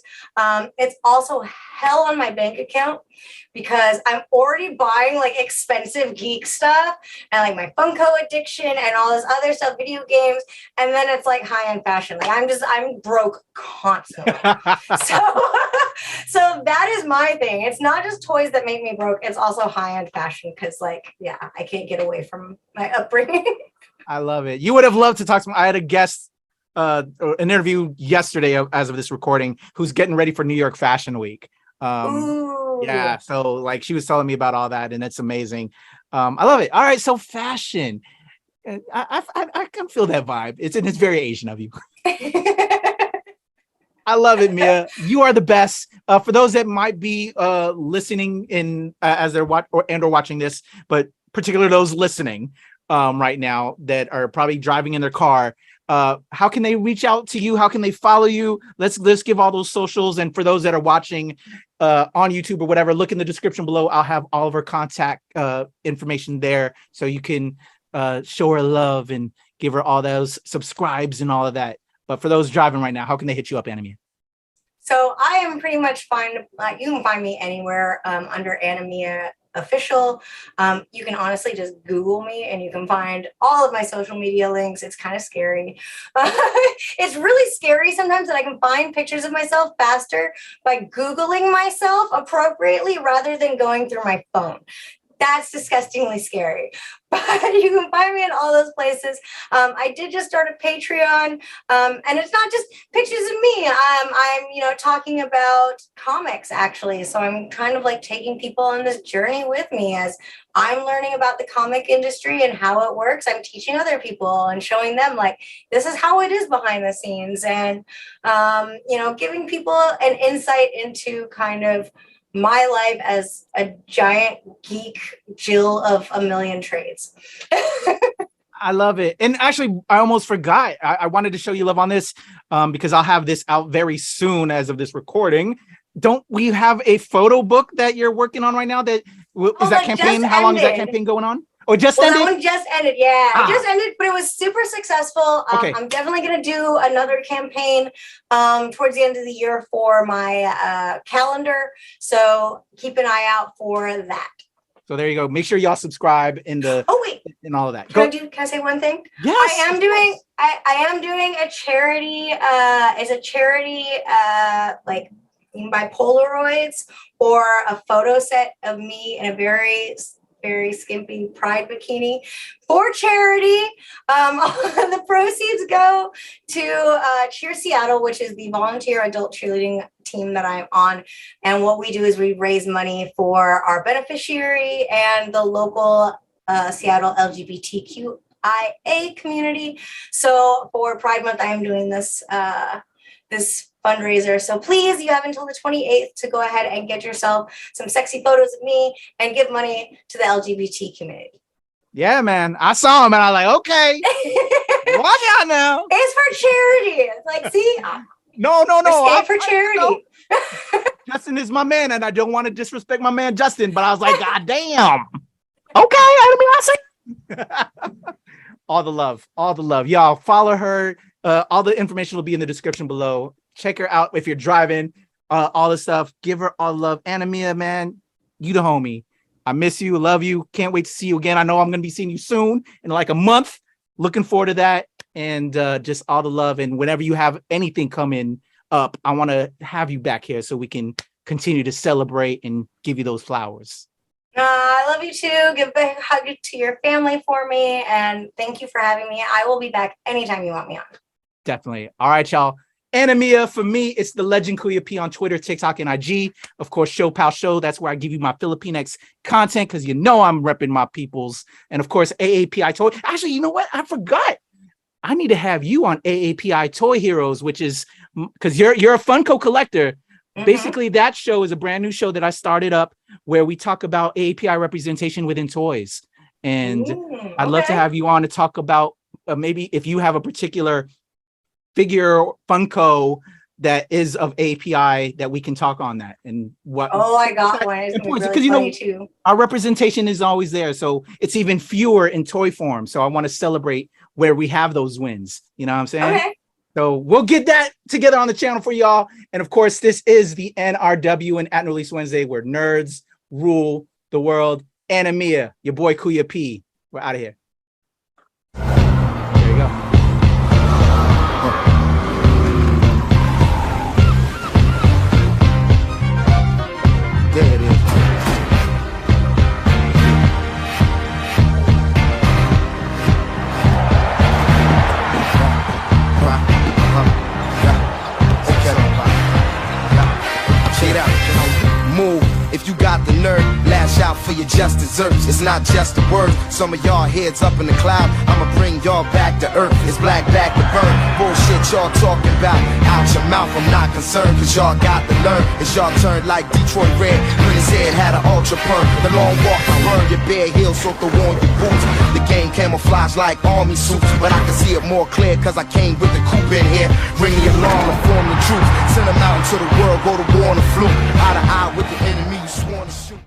It's also hell on my bank account because I'm already buying like expensive geek stuff and like my Funko addiction and all this other stuff, video games, and then it's like high-end fashion. Like I'm broke constantly. So so that is my thing. It's not just toys that make me broke, it's also high-end fashion because like yeah, I can't get away from my upbringing. I love it. You would have loved to talk to me. I had a guest, an interview yesterday as of this recording, who's getting ready for New York Fashion Week. Ooh. Yeah, so like she was telling me about all that, and it's amazing. I love it. All right, so fashion. I can feel that vibe. It's very Asian of you. I love it, Mia. You are the best. For those that might be listening in as they're or watching this, but particularly those listening right now that are probably driving in their car, how can they reach out to you? How can they follow you? Let's give all those socials. And for those that are watching on YouTube or whatever, look in the description below. I'll have all of our contact information there, so you can show her love and give her all those subscribes and all of that. But for those driving right now, how can they hit you up, Anime? So I am pretty much fine. You can find me anywhere under Anemia Official. You can honestly just Google me and you can find all of my social media links. It's kind of scary. It's really scary sometimes that I can find pictures of myself faster by Googling myself appropriately rather than going through my phone. That's disgustingly scary. But you can find me in all those places. I did just start a Patreon, and it's not just pictures of me. I'm talking about comics actually. So I'm kind of like taking people on this journey with me as I'm learning about the comic industry and how it works. I'm teaching other people and showing them like this is how it is behind the scenes, and giving people an insight into kind of my life as a giant geek Jill of a million trades. I love it. And actually, I almost forgot. I wanted to show you love on this because I'll have this out very soon as of this recording. Don't we have a photo book that you're working on right now? Is that campaign? How long is that campaign going on? Oh, just ended? That one just ended. Yeah, it just ended, but it was super successful. Okay. I'm definitely going to do another campaign towards the end of the year for my calendar. So keep an eye out for that. So there you go. Make sure y'all subscribe in the. Oh wait, and all of that. Can I say one thing? Yes. I am doing a charity. It's a charity. Like you can buy Polaroids or a photo set of me in a very skimpy pride bikini for charity. The proceeds go to Cheer Seattle, which is the volunteer adult cheerleading team that I'm on. And what we do is we raise money for our beneficiary and the local Seattle LGBTQIA community. So for Pride Month, I am doing this fundraiser. So please, you have until the 28th to go ahead and get yourself some sexy photos of me and give money to the LGBT community. Yeah, man. I saw him and I was like, okay. Watch out now. It's for charity. It's like, see? No. Escape for charity. Justin is my man, and I don't want to disrespect my man Justin, but I was like, God damn. Okay, I all the love. Y'all follow her. All the information will be in the description below. Check her out if you're driving. All the stuff. Give her all love. Anamia, man, you the homie. I miss you. Love you. Can't wait to see you again. I know I'm gonna be seeing you soon in like a month. Looking forward to that. And just all the love. And whenever you have anything coming up, I want to have you back here so we can continue to celebrate and give you those flowers. I love you too. Give a hug to your family for me. And thank you for having me. I will be back anytime you want me on. Definitely. All right, y'all. Anemia, for me, it's the legend Kuya P on Twitter, TikTok, and IG. Of course, Show Pal Show. That's where I give you my Filipinx content because you know I'm repping my peoples. And of course, AAPI Toy. Actually, you know what? I forgot. I need to have you on AAPI Toy Heroes, which is because you're a Funko collector. Basically, that show is a brand new show that I started up where we talk about AAPI representation within toys. And I'd love to have you on to talk about maybe if you have a particular figure Funko that is of API that we can talk on that and what. Oh, I got one. It's really funny too. Our representation is always there, so it's even fewer in toy form. So I want to celebrate where we have those wins. You know what I'm saying? Okay. So we'll get that together on the channel for y'all. And of course, this is the NRW and At Release Wednesday, where nerds rule the world. Anemia, your boy Kuya P. We're out of here. There you go. There it is. Check it out. Move. If you got the nerve, lash out for your just desserts. It's not just a word. Some of y'all heads up in the cloud. I'ma bring y'all back to earth. It's black back to burn. Bullshit y'all talking about. Out your mouth, I'm not concerned. Cause y'all got to learn. It's y'all turn like Detroit Red when his head had an ultra perm. The long walk to burn your bare heels so to warm your boots. The game camouflage like army suits. But I can see it more clear cause I came with the coupe in here. Ring the alarm and form the troops. Send them out into the world, go to war on the fluke. Eye to eye with the enemy. You sworn to